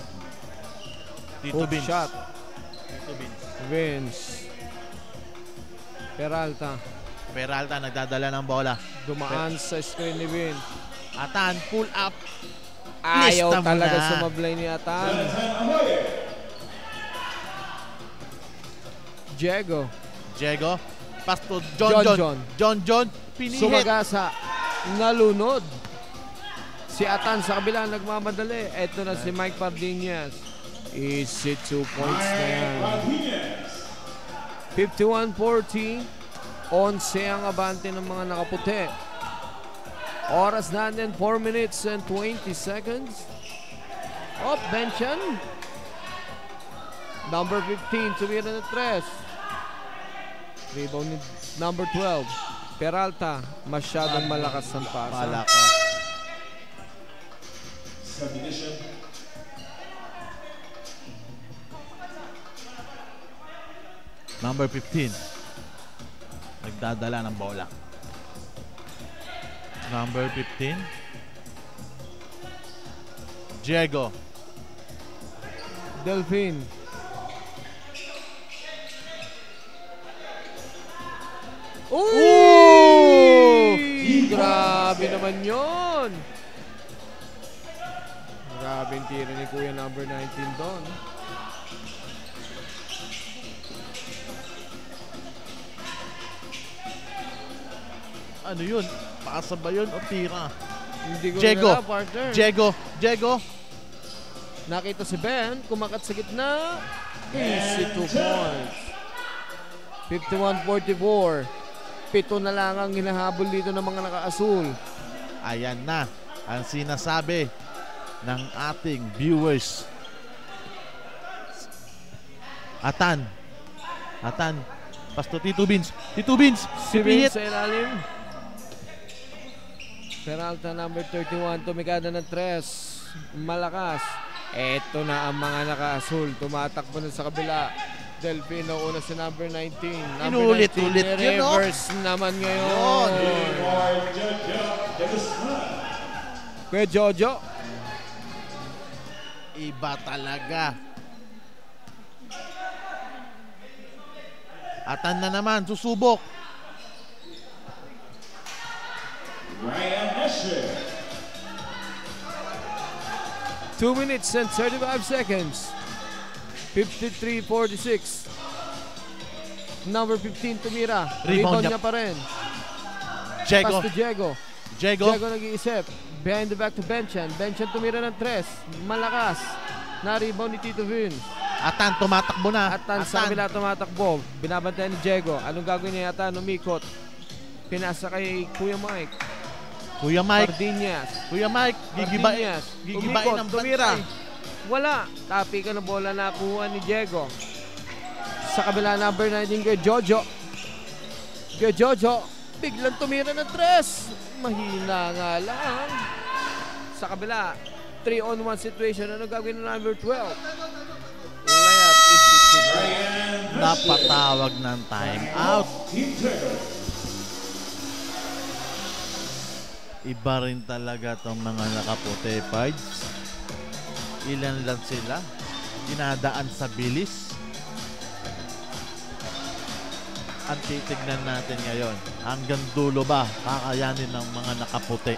Tito Hook Vince. shot. Tito Vince. Vince. Peralta. Nagdadala ng bola. Dumaan sa screen ni Vince. Atan, pull up. Ayaw Lista mo talaga na. sumablay ni Atan. Diego. Pasto John. Pinihit. Sumagasa. Nalunod. Si Atan sa kabila nagmamadali. Eto na si Mike Pardiñas. Easy 2 points na yan. 51-40. 11 ang abante ng mga nakaputi. Oras natin 4 minutes and 20 seconds. Bench yan. Number 15, tumira na 3. Rebound ni number 12. Peralta, masyadong malakas ang pasa. Malakas. Submission. Number 15. Nagdadala ng bola. Number 15. Diego. Delphin. Grabe naman yun. Grabe yung tira ni Kuya number 19 doon. Ano yun? Pasa ba yun o tira? Hindi ko Diego. na partner. Diego. Nakita si Ben, kumakat sa gitna. Easy 2 points. 51-44. 7 na lang ang hinahabol dito ng mga naka-asul. Ayan na ang sinasabi ng ating viewers. Atan. Pasto Tito Vince. Si Pipihit. Vince sa ilalim. Peralta number 31, tumikada ng 3. Malakas. Eto na ang mga naka-asul. Tumatakbo na sa kabila. Delfino una si number 19. Inulit-ulit yun, no? Reverse naman ngayon. Kuya Jojo. Iba talaga. Atan na naman, susubok. Ryan Escher. 2 minutes and 35 seconds. 53-46. Number 15 tumira. Rebound Rebound niya pa rin. Diego. Pass to Diego. Diego. Diego nag-iisip. Behind the back to Benchan. Benchan tumira ng 3. Malakas. Na-rebound ni Tito Vince. Atan tumatakbo na. Atan sa kabila tumatakbo. Binabantayan ni Diego. Anong gagawin niya? Atan umikot. Pinasa kay Kuya Mike. Kuya Mike. Kuya Mike. Gigibain Umikot, ng tumira. bantay. Wala. Tapi ka ng bola na kuha ni Diego. Sa kabila number 19 kay Jojo. Kay Jojo. Biglang tumira ng 3. Mahina nga lang. Sa kabila. 3-on-1 situation. Ano gagawin ng number 12? Layup is Napatawag ng time out. Iba rin talaga itong mga nakaputi, Pides. Ilan lang sila. Dinadaan sa bilis. Ang titignan natin ngayon. Hanggang dulo ba kakayanin ng mga nakaputi?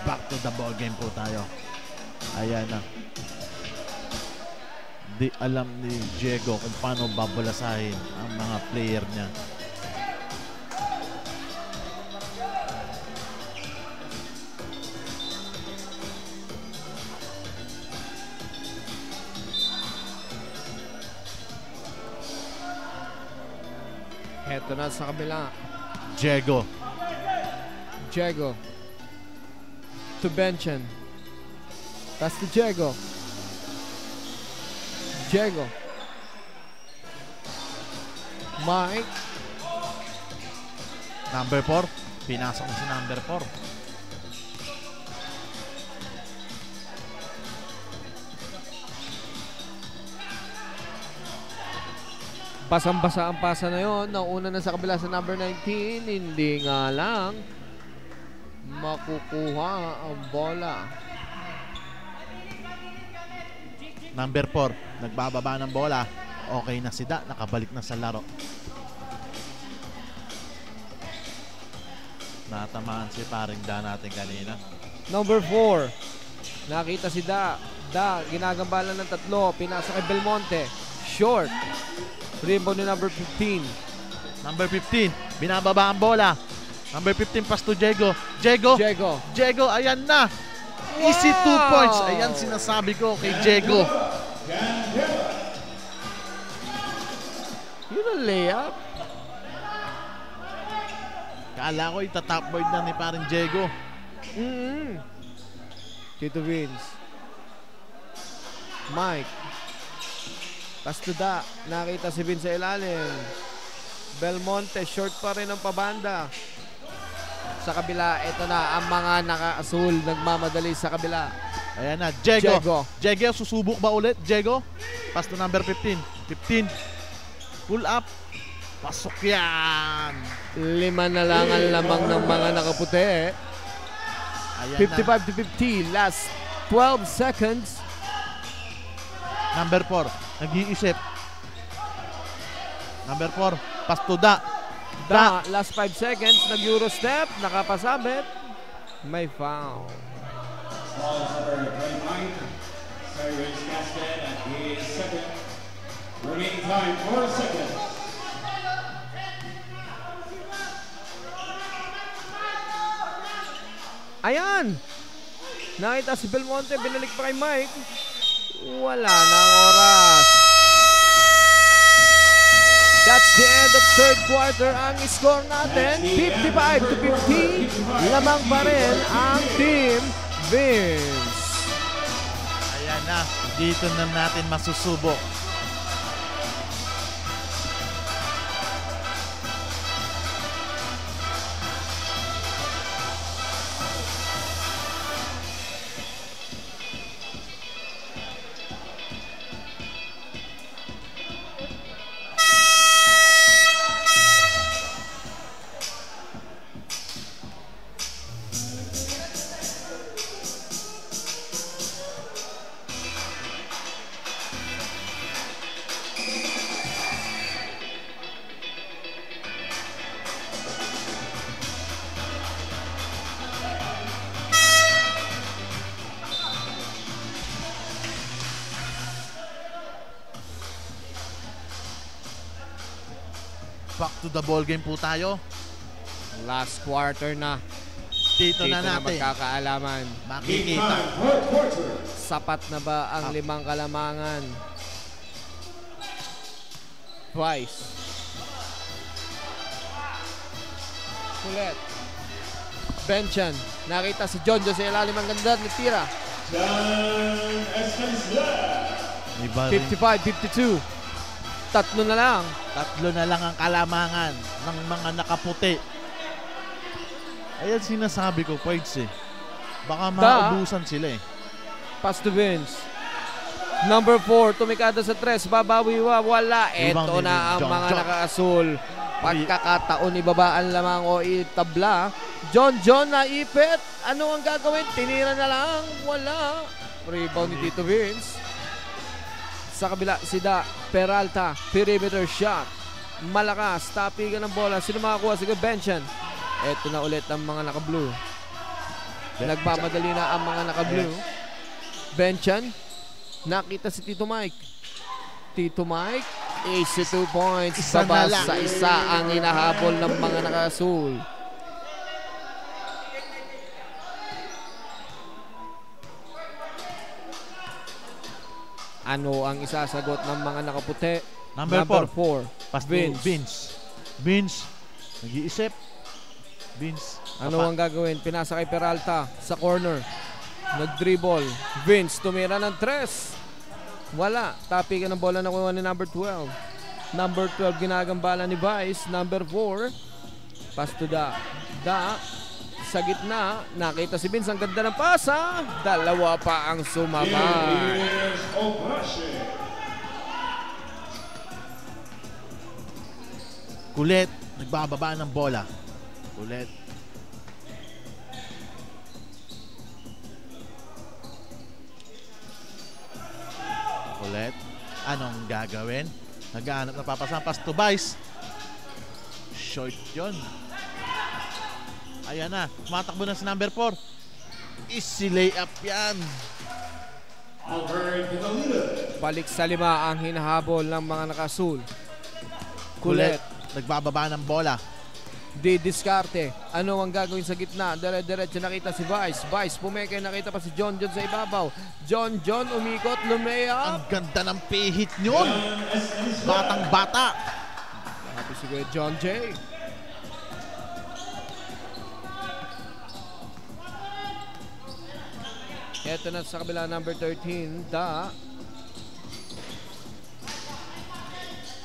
Back to the ball game po tayo. Ayan na. Di alam ni Diego kung paano babalasahin ang mga player niya. Heto na sa kabila. Diego. Diego. To Benchan. Pass to Diego. Diego. Mike. Number 4. Pinasok na si number 4. Basang-basa ang pasa na yon. Nauna na sa kabila sa number 19. Hindi nga lang makukuha ang bola. Number 4. Nagbababa ng bola. Okay na si Da. Nakabalik na sa laro. Natamaan si paring Da natin kanina. Number 4. Nakita si Da. Da, ginagambala ng 3. Pinasa kay Belmonte. Short. Rebound ni number 15. Number 15. Binababa ang bola. Number 15 pass to Diego. Diego. Diego. Diego, ayan na. Easy 2 points. Ayan sinasabi ko kay Diego. Yun ang layup. Kala ko itatop board na ni paring Diego. Tito Vince. Mike. Pass to Da. Nakita si Vince sa ilalim. Belmonte, short pa rin ang pabanda. Sa kabila, ito na ang mga naka-asul. Nagmamadali sa kabila. Ayan na, Diego. Diego. Diego, susubok ba ulit? Diego. Pass to number 15. 15. Pull up. Pasok yan. 5 na lang ang lamang ng mga nakaputi. Ayan 55 to 50. Last 12 seconds. Number 4. Nag-iisip. Number 4. Pass to Da. Da, last 5 seconds. Nag-euro step. Nakapasabit. May foul. Foul number 29. Cyrus Gaston at his second. Remaining time 4 seconds. Ayan! Nakita si Belmonte, binalik pa kay Mike. Wala nang oras. That's the end of third quarter. Ang score natin, 55 to 50. Lamang pa rin ang Team Vince. Ayan na. Dito na natin masusubok. Back to the ball game po tayo. Last quarter na. Dito na Na natin magkakaalaman. Game makikita. time, fourth quarter. Sapat na ba ang 5 kalamangan? Twice. Kulit. Benchan. Nakita si John sa ilalim ang ganda ni tira. John Estanislao. Iba rin. 55-52. Tatlo na lang. Tatlo na lang ang kalamangan ng mga nakaputi. Ayan sinasabi ko, Poids eh. Baka maubusan sila eh. Pass to Vince. Number 4, tumikada sa 3. Babawi wala. Ito Rebound na ang John mga John. nakaasul. Pagkakataon, ibabaan lamang o itabla. John na ipit. Ano ang gagawin? Tinira na lang. Wala. Rebound ni Tito Vince. Sa kabila, si Da Peralta. Perimeter shot. Malakas. Tapigan ng bola. Sino makakuha? Sige, Benchan. Ito na ulit ang mga naka-blue. Nagmamadali na ang mga naka-blue. Benchan. Nakita si Tito Mike. Tito Mike. 82 points. Isa Baba na lang. sa isa ang hinahabol ng mga naka-asul. Ano ang isasagot ng mga nakaputi? Number 4. Pass to Vince. Vince. Vince. Nag-iisip. Vince. Ano ang gagawin? Pinasa kay Peralta sa corner. Nag-dribble. Vince tumira ng 3. Wala. Tapigan ng bola na kuha ni number 12. Number 12 ginagambala ni Vice. Number 4. Pass to Da. Da. Sa gitna. Nakita si Vince. Ang ganda ng pasa. Dalawa pa ang sumabay. Here's Obashi. Kulit. Nagbababa ng bola. Kulit. Kulit. Anong gagawin? Naghahanap na papasampas to Vice. Short yun. Ayan na. Tumatakbo na si number 4. Easy layup yan. Albert Galita. Balik sa 5 ang hinahabol ng mga nakasul. Kulit. Nagbababa ng bola. Didiskarte. Ano ang gagawin sa gitna? Dire-diretso nakita si Vice. Vice pumeke. Nakita pa si John sa ibabaw. John umikot. Lumea. Ang ganda ng pihit nyon. Batang bata. Happy si Kuya John J. Ito na sa kabila number 13. Da.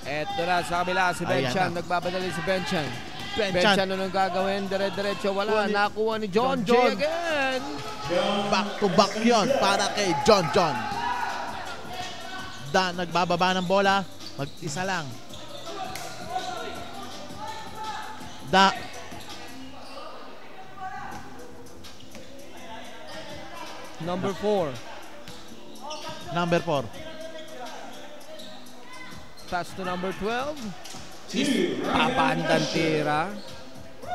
Ito na sa kabila si Ayan Benchan. na. Nagbabadali si Benchan. Benchan. Benchan anong gagawin? Dire-diretso wala. Kuha ni Nakuha ni John J John. again. Back to back yon para kay John. Da nagbababa ng bola. Mag-isa lang. Da. Number 4. Number 4. Pass to number 12. Papandang tira.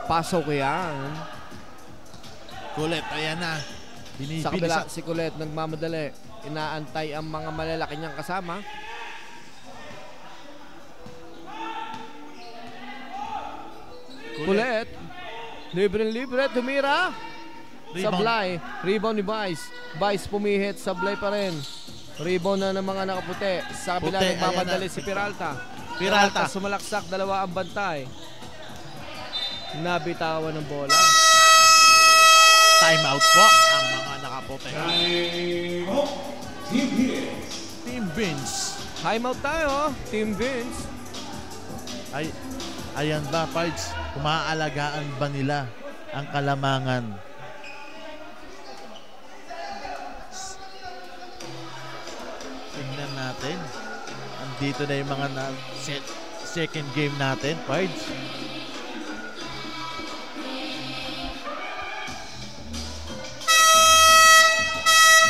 Pasok yan. Kulit. Ayan na. Sa kabila Binibilis. si Kulit nagmamadali. Inaantay ang mga malalaki niyang kasama. Kulit. Libre. Tumira. Sablay. Rebound ni Vice. Vice pumihit. Sablay pa rin. Rebound na ng mga nakaputi. Sa kabila Puti, nagmamadali ayan na. si Peralta. Peralta. Sumalaksak. 2 ang bantay. Nabitawan ng bola. Time out po ang mga nakaputi. Time out. Team Hits. Team Vince. Timeout tayo. Team Vince. Ayan ba, Pards? Kumaalagaan ba nila ang kalamangan? Tingnan natin. Andito na yung mga second game natin, Pards.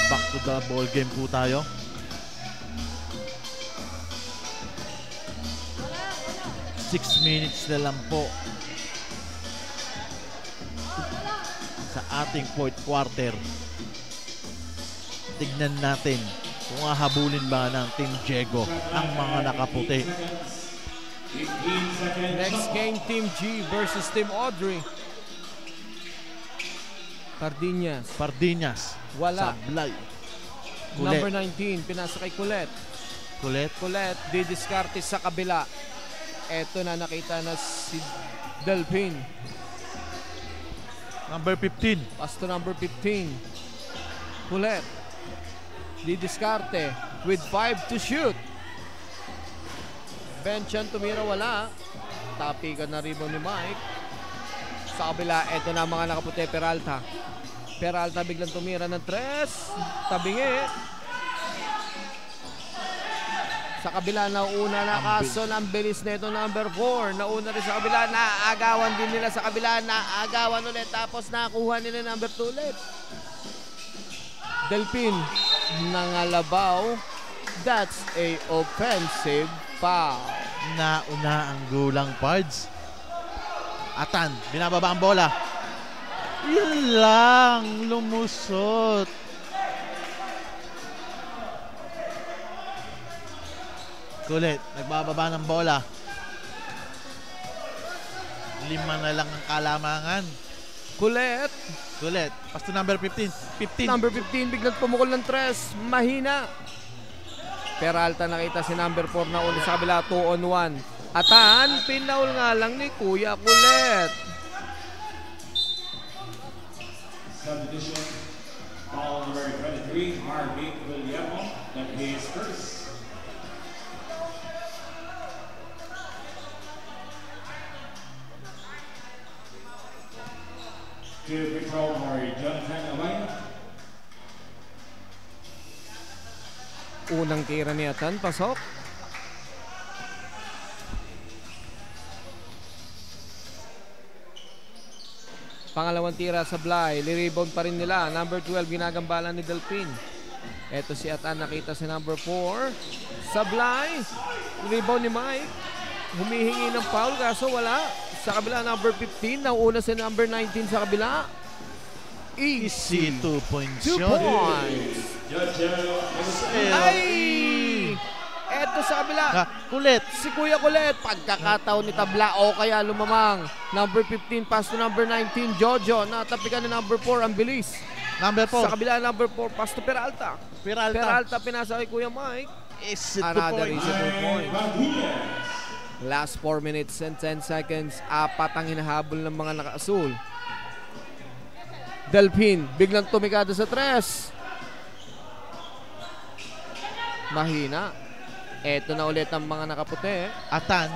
Back to the ball game po tayo. Six minutes na lang po sa ating fourth quarter. Tignan natin kung hahabulin ba ng Team Diego ang mga nakaputi. 15 seconds. Next game, Team G versus Team Audrey. Pardiñas. Wala. Sablay. Number Kulet. 19, pinasa kay Kulet. Kulet. Didiskarte sa kabila. Eto na, nakita na si Delpin. Number 15. Pasto number 15. Kulet. Didiskarte with 5 to shoot. Benchan tumira, wala. Tapikan na rebound ni Mike. Sa kabila, eto na mga nakaputi. Peralta biglang tumira ng 3. Tabingi. Sa kabila, nauna na kaso ng bilis na ito, number 4. Nauna rin sa kabila, naagawan din nila sa kabila, naagawan ulit. Tapos nakuha nila number 2 ulit. Delpin, nangalabaw. That's a offensive foul. Nauna ang gulang Pards. Atan, binababa ang bola. Yun lang, lumusot. Kulit, nagbababa ng bola. 5 na lang ang kalamangan. Kulit. Pasto number 15. Number 15, biglang pumukol ng 3. Mahina. Peralta, nakita si number 4 na ulit sa kabila, 2 on 1. Atan, pinaul nga lang ni Kuya Kulit. Subdivision. Ball number 23, Marvin Guillermo. That is first. To patrol for Jonathan Amaya. Unang tira ni Atan, pasok. Pangalawang tira sa Bly, li-rebound pa rin nila. Number 12, ginagambala ni Delpin. Eto si Atan, nakita si number 4. Sa Bly, rebound ni Mike. Humihingi ng foul, kaso wala. Sa kabila, number 15, nauuna si number 19 sa kabila. Easy 2-point 2 shot. points. Ay! Eto sa kabila. Kulit. Si Kuya Kulit, pagkakataon ni tabla o kaya lumamang. Number 15, pass to number 19, Jojo. Natapikan ni number 4, ang bilis. Number 4. Sa kabila, number 4, pass to Peralta. Peralta, pinasa kay Kuya Mike. Easy 2 Another points. easy 2 points. Last 4 minutes and 10 seconds. 4 ang hinahabol ng mga naka-asul. Delpin, biglang tumikado sa 3. Mahina. Eto na ulit ang mga nakaputi. Atan,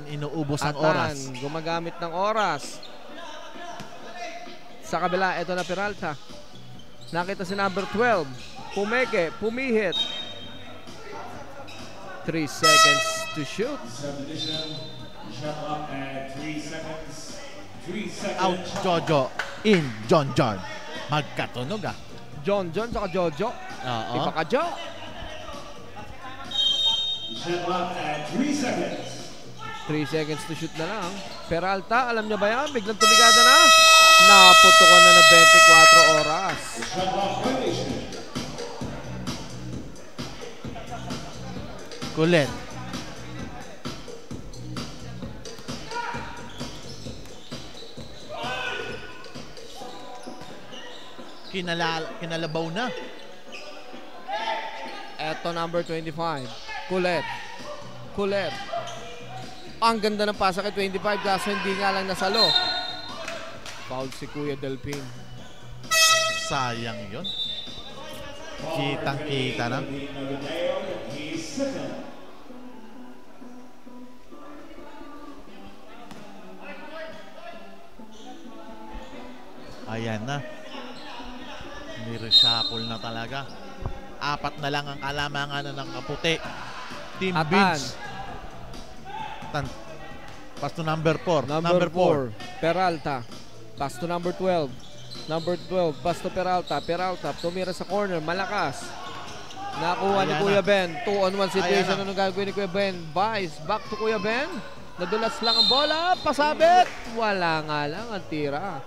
inuubos ang oras. Gumagamit ng oras. Sa kabila, eto na Peralta. Nakita si number 12. Pumeke, pumihit. 3 seconds to shoot. Subdivision. Shot up at 3 seconds. 3 seconds. Out, Jojo. In, John. Magkatunog John, saka Jojo. Oo. Iba ka, Jo. Shot up at 3 seconds. 3 seconds to shoot na lang. Peralta, alam niya ba yan? Biglang tumigada na. Naputukan na ng 24 oras. Shot clock violation. Kulit. Kinalabaw na. Eto number 25. Kulit. Ang ganda ng pasa kay 25 kaso hindi nga lang nasalo. Foul si Kuya Delpin. Sayang yun. Kitang-kita na. Ayan na. Nireshuffle na talaga. 4 na lang ang kalamangan ng kaputi. Team Atan. Beans. Pass to number 4. Number 4. Peralta. Pass to number 12. Number 12. Pass to Peralta. Peralta. Tumira sa corner. Malakas. Nakuha ni Ayan Kuya na. Ben. 2-on-1 situation. Ayan na. Anong gagawin ni Kuya Ben? Vice. Back to Kuya Ben. Nadulas lang ang bola. Pasabit. Wala nga lang ang tira.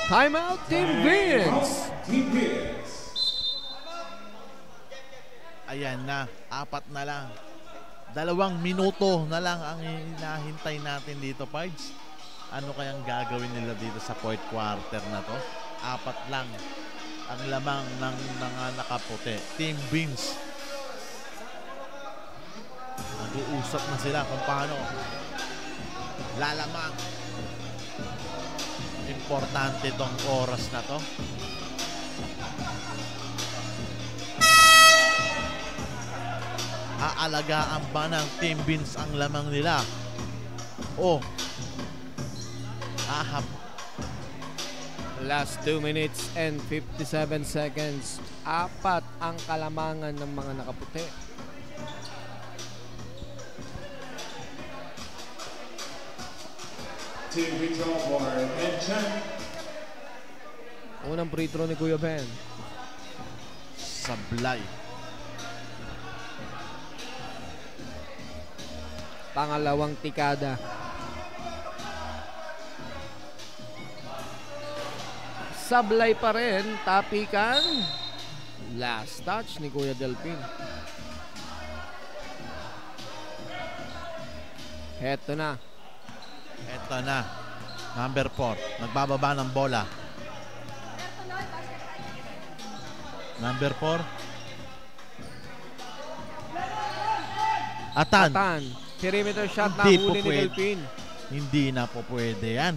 Timeout, Team Vince. Team Vince. Ayan na, 4 na lang. 2 minuto na lang ang hinahintay natin dito, Pards. Ano kayang gagawin nila dito sa fourth quarter na to? 4 lang ang lamang ng mga nakaputi. Team Vince. Nag-uusap na sila kung paano lalamang. Importante tong oras na to. Aalagaan ba ng Team Vince ang lamang nila? O Last 2 minutes and 57 seconds. 4 ang kalamangan ng mga nakaputi. Team withdraw for Ben Chan. Unang free throw ni Kuya Ben. sablay. Pangalawang tikada. Sablay pa rin, tapikan. Last touch ni Kuya Delpin. Heto na. Eto na. Number 4. Nagbababa ng bola. Number 4. Atan. Atan. Perimeter shot na Hindi huli po ni pwede. Delpin. Hindi na po pwede yan.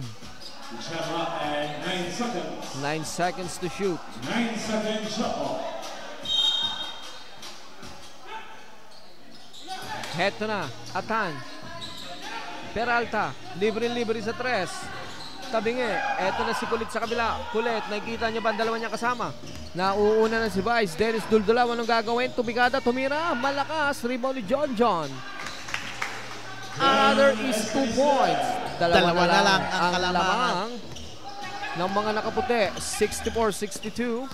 Shot clock at 9 seconds. 9 seconds to shoot. 9 seconds shot clock. Heto na. Atan. Peralta. Libre-libre sa 3. Tabingi. Eto na si Kulit sa kabila. Kulit. Nakikita niyo ba ang dalawa niya kasama? Nauuna na si Vice. Dennis Duldulaw. Anong gagawin? Tumigada. Tumira. Malakas. Rebound ni John John. Another is 2 points. Dalawa na lang ang kalamang ng mga nakaputi. 64-62.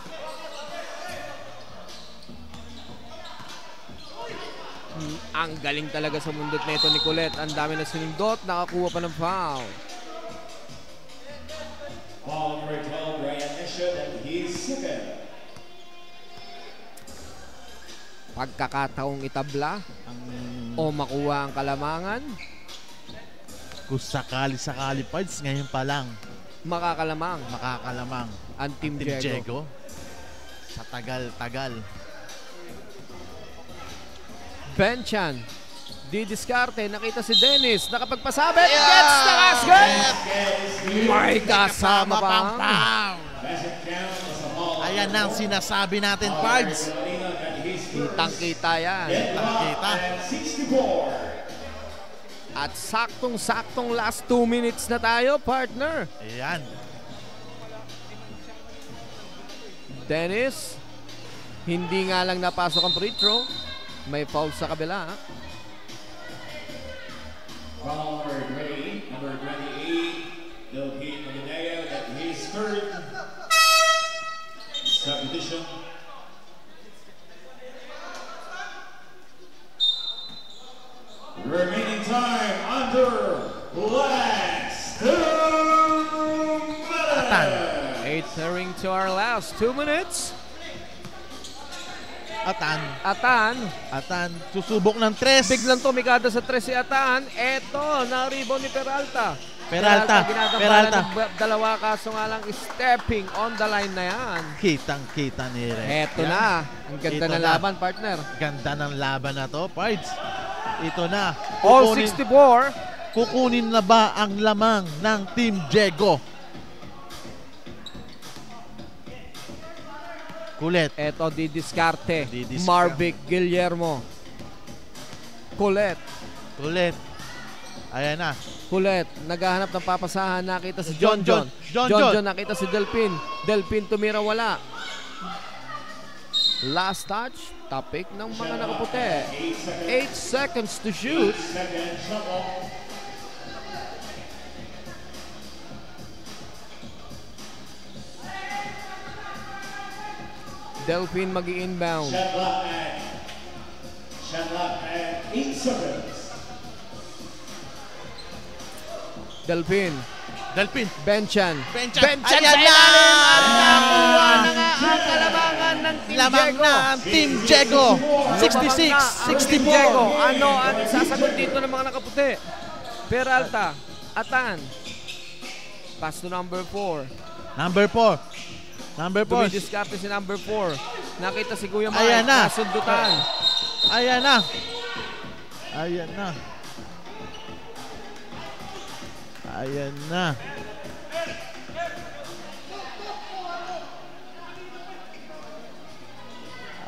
Ang galing talaga sa mundot na ito ni Colette. Ang dami na sinundot. Nakakuha pa ng foul. Foul recalled Ryan Nishad and he's second. Pagkakataong itabla o makuha ang kalamangan, Kung sakali-sakali parts, ngayon pa lang makakalamang makakalamang ang Team Team Diego. Diego. Sa tagal-tagal. Benchan. Didiskarte. Nakita si Dennis. Nakapagpasabit. Gets the basket. May kasama pang foul. Doesn't count as a ball. Ayan na ang sinasabi natin, Pards. Kitang-kita yan. Kita. 64. At saktong-saktong last 2 minutes na tayo, partner. Ayan. Dennis. Hindi nga lang napasok ang free throw. May foul sa kabila. Foul number 20, number 28, Delpin Maganeo, that his third substitution. Remaining time under last 2 minutes. 8 to our last 2 minutes. Atan. Atan. Susubok ng 3. Biglang tumikada sa 3 si Atan. Eto, na-rebound ni Peralta. Peralta. Ginagampanan ng dalawa, kaso nga lang stepping on the line na yan. Kitang-kita ni Red. Eto Yan. na. Ang ganda Ito ng na. laban, partner. Ganda ng laban na to, Pards. Ito na. All 64. Kukunin na ba ang lamang ng Team Diego? Kulit. Eto, didiskarte. Didiskarte. Marvic Guillermo. Kulit. Ayan na. Kulit. Naghahanap ng papasahan. Nakita si John John. John. Nakita si Delpin. Delpin tumira, wala. Last touch. Topic ng mga nakaputi. 8 seconds to shoot. Second shot clock. Delpin mag-i-inbound. Shot clock at 8 seconds. Delpin. Delpin. Benchan. Benchan. Benchan sa Ayan na! ilalim at nakuha na nga ang kalamangan ng Team Lamang Diego. na ang Team Diego. Lumabang na ang Team Diego. 66-64. Ano ang sasagot dito ng mga nakaputi? Peralta, Atan. Pass to number 4. Number 4. Number 4. Dumidiskarte si number 4. Nakita si Kuya Mike. Ayan na. Nasundutan. Ayan na. Ayan na. Ayan na.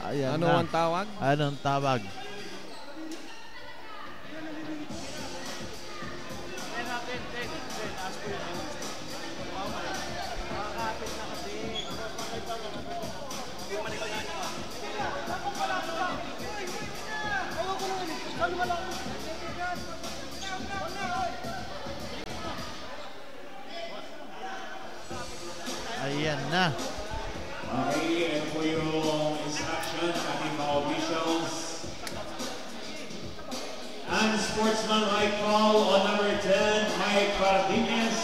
Ayan Ano na. ang tawag? Anong tawag? Ayan na. Okay, and po yung instruction sa ating mga officials. And sportsmanlike foul on number 10, Mike Cardenas.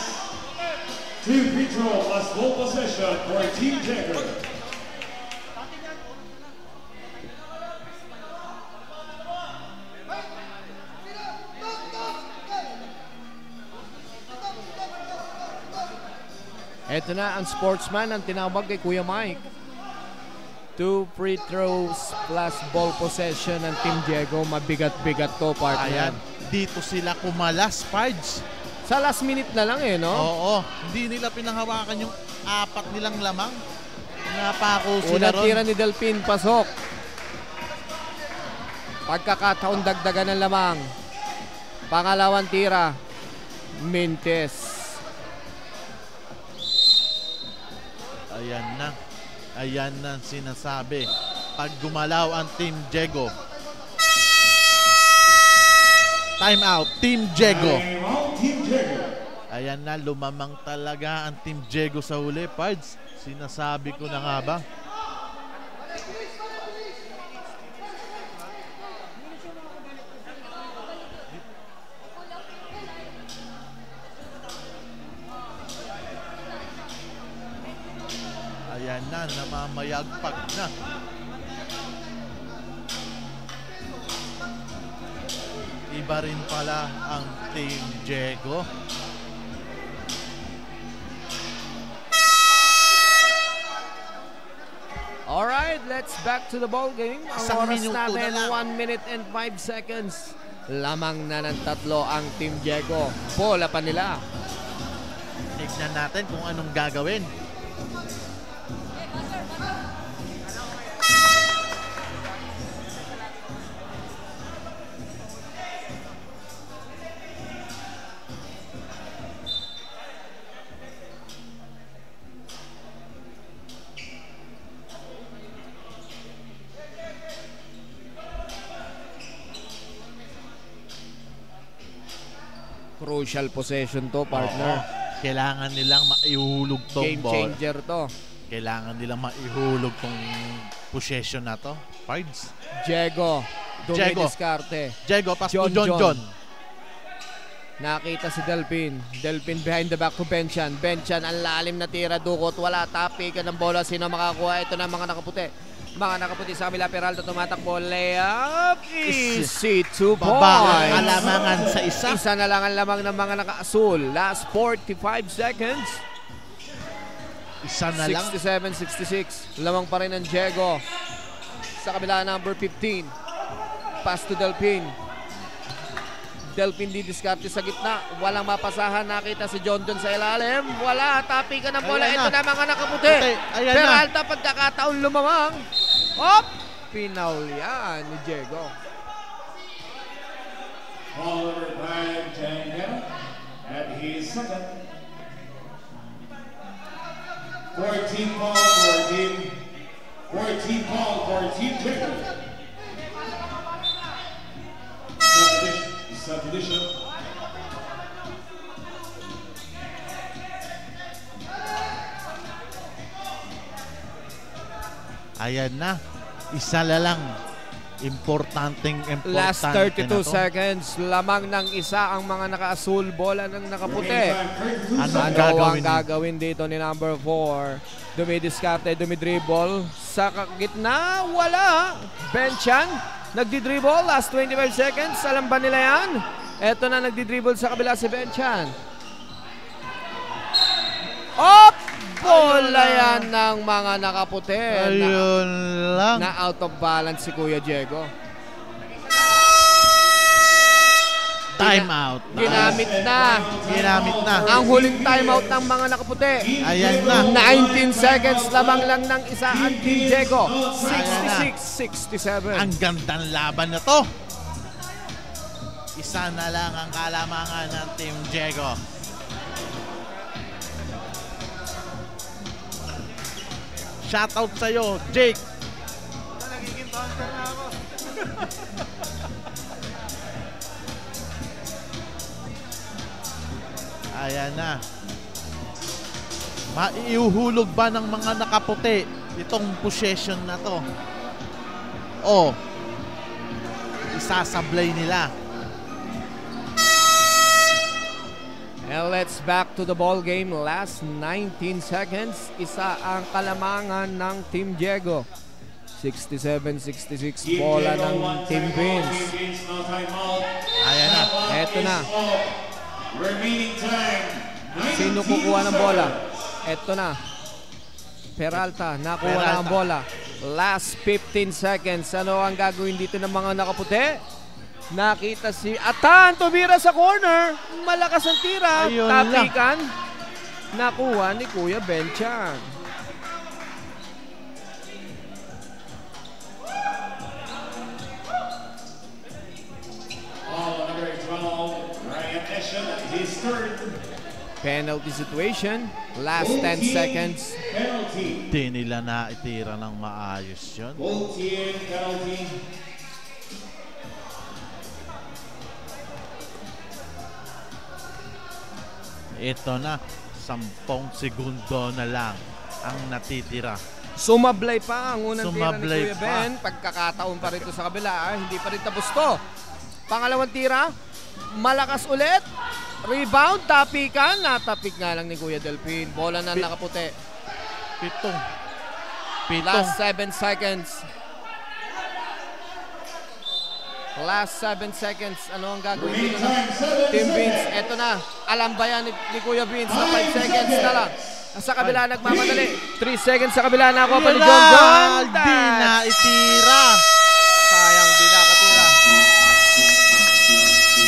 To withdraw plus ball possession for Team Diego. Ito na ang sportsman ang tinawag kay Kuya Mike. 2 free throws plus ball possession ng Team Diego. Mabigat-bigat to, partner. Ayan. Dito sila kumalas, Pards. Sa last minute na lang eh, no? Oo. Hindi nila pinanghawakan yung 4 nilang lamang. Napako sila Unang ron. tira ni Delpin, pasok. Pagkakataon dagdagan ng lamang. Pangalawang tira, Mintes. Ayan na. Ayan na ang sinasabi. Pag gumalaw ang Team Diego. Time out, Team Diego. Time out, Team Diego. Ayan na, lumamang talaga ang Team Diego sa huli, Pards. Sinasabi ko na nga ba? Ayan na, namamayagpag na. Iba rin pala ang Team Diego. Alright, let's back to the ball game. Ang Isang oras minuto natin, na lang. 1 minute and 5 seconds. Lamang na ng 3 ang Team Diego. Bola pa nila. Tignan natin kung anong gagawin. Crucial possession to, partner. Oo. Kailangan nilang maihulog tong Game ball. changer to. Kailangan nilang maihulog tong possession na to. Pards. Diego. Dumidiskarte. Diego, pass to John John John. John. Nakita si Delpin. Delpin behind the back to Benchan. Benchan, ang lalim na tira, dukot. Wala, tapikan ng bola. Sino makakuha? Ito na mga nakaputi. Mga nakaputi sa kabila. Peralta tumatakbo. Layup. Easy 2 Baba ang points. alamangan sa isa. Isa na lang ang lamang ng mga naka-asul. Last 45 seconds. Isa na lang. 67-66. Lamang pa rin ng Diego. Sa kabila, number 15. Pass to Delpin. Delpin didiskarte sa gitna. Walang mapasahan. Nakita si John John sa ilalim. Wala. Tapikan ng bola. Ayan Ito na. na mga nakaputi. Ayan na. Peralta pagkakataon lumamang. Hop! Pinaulyan ni Diego. Ball number 5, Diego. And he's second. 14 ball for Team Diego. Subdivision. Ayan na. Isa na lang. Importante Last na 32 to. seconds. Lamang ng isa ang mga naka-asul. Bola ng nakaputi. Anong Ano ang gagawin dito ni number 4? Dumidiskarte, dumidribble. Sa gitna, wala. Benchan, nagdidribble. Last 25 seconds. Alam ba nila yan? Eto na, nagdidribble sa kabila si Benchan. Op! Bola yan ng mga nakaputi. Ayun lang. Na out of balance si Kuya Diego. Time out. Ginamit na. Ginamit na. Ang huling timeout ng mga nakaputi. Ayan na. 19 seconds lamang lang ng isa ang Team Diego. 66-67. Ang gandang laban na to. Isa na lang ang kalamangan ng Team Diego. Shoutout sa'yo, Jake. Nagiging bouncer na ako. Ayan na. Maiuhulog ba ng mga nakaputi itong possession na to? O isasablay nila? And let's back to the ball game. Last 19 seconds. Isa ang kalamangan ng Team Diego. 67-66 bola ng Team Vince. Ayan na. Eto na. Remaining time. Sino kukuha ng bola? Eto na. Peralta, nakuha na ang bola. Last 15 seconds. Ano ang gagawin dito ng mga nakaputi? Nakita si Atan, tumira sa corner. Malakas ang tira. Ayun Tapikan. Nakuha ni Kuya Benchan. Number 12, Ryan Eshen, his third Penalty situation. Last 10 seconds. penalty. Di nila naitira ng maayos yun. Full team penalty. Ito na. 10 segundo na lang ang natitira. Sumablay pa ang unang tira ni Sumablay Kuya pa. Ben. Pagkakataon pa rito sa kabila. Hindi pa rin tapos to. Pangalawang tira. Malakas ulit. Rebound. Tapikan. Natapik nga lang ni Kuya Delpin. Bola na nakaputi. Pitong. Last 7 seconds. Last 7 seconds. Ano ang gagawin dito ng Team Vince? Eto na. Alam ba yan ni Kuya Vince na 5 seconds na lang. Sa kabila nagmamadali. 3 seconds sa kabila. Nakuha pa ni John John. Di na itira. Sayang di nakatira.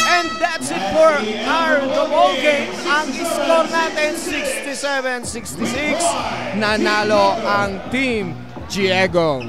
And that's it for our ball game. Ang score natin 67-66. Nanalo ang Team Diego.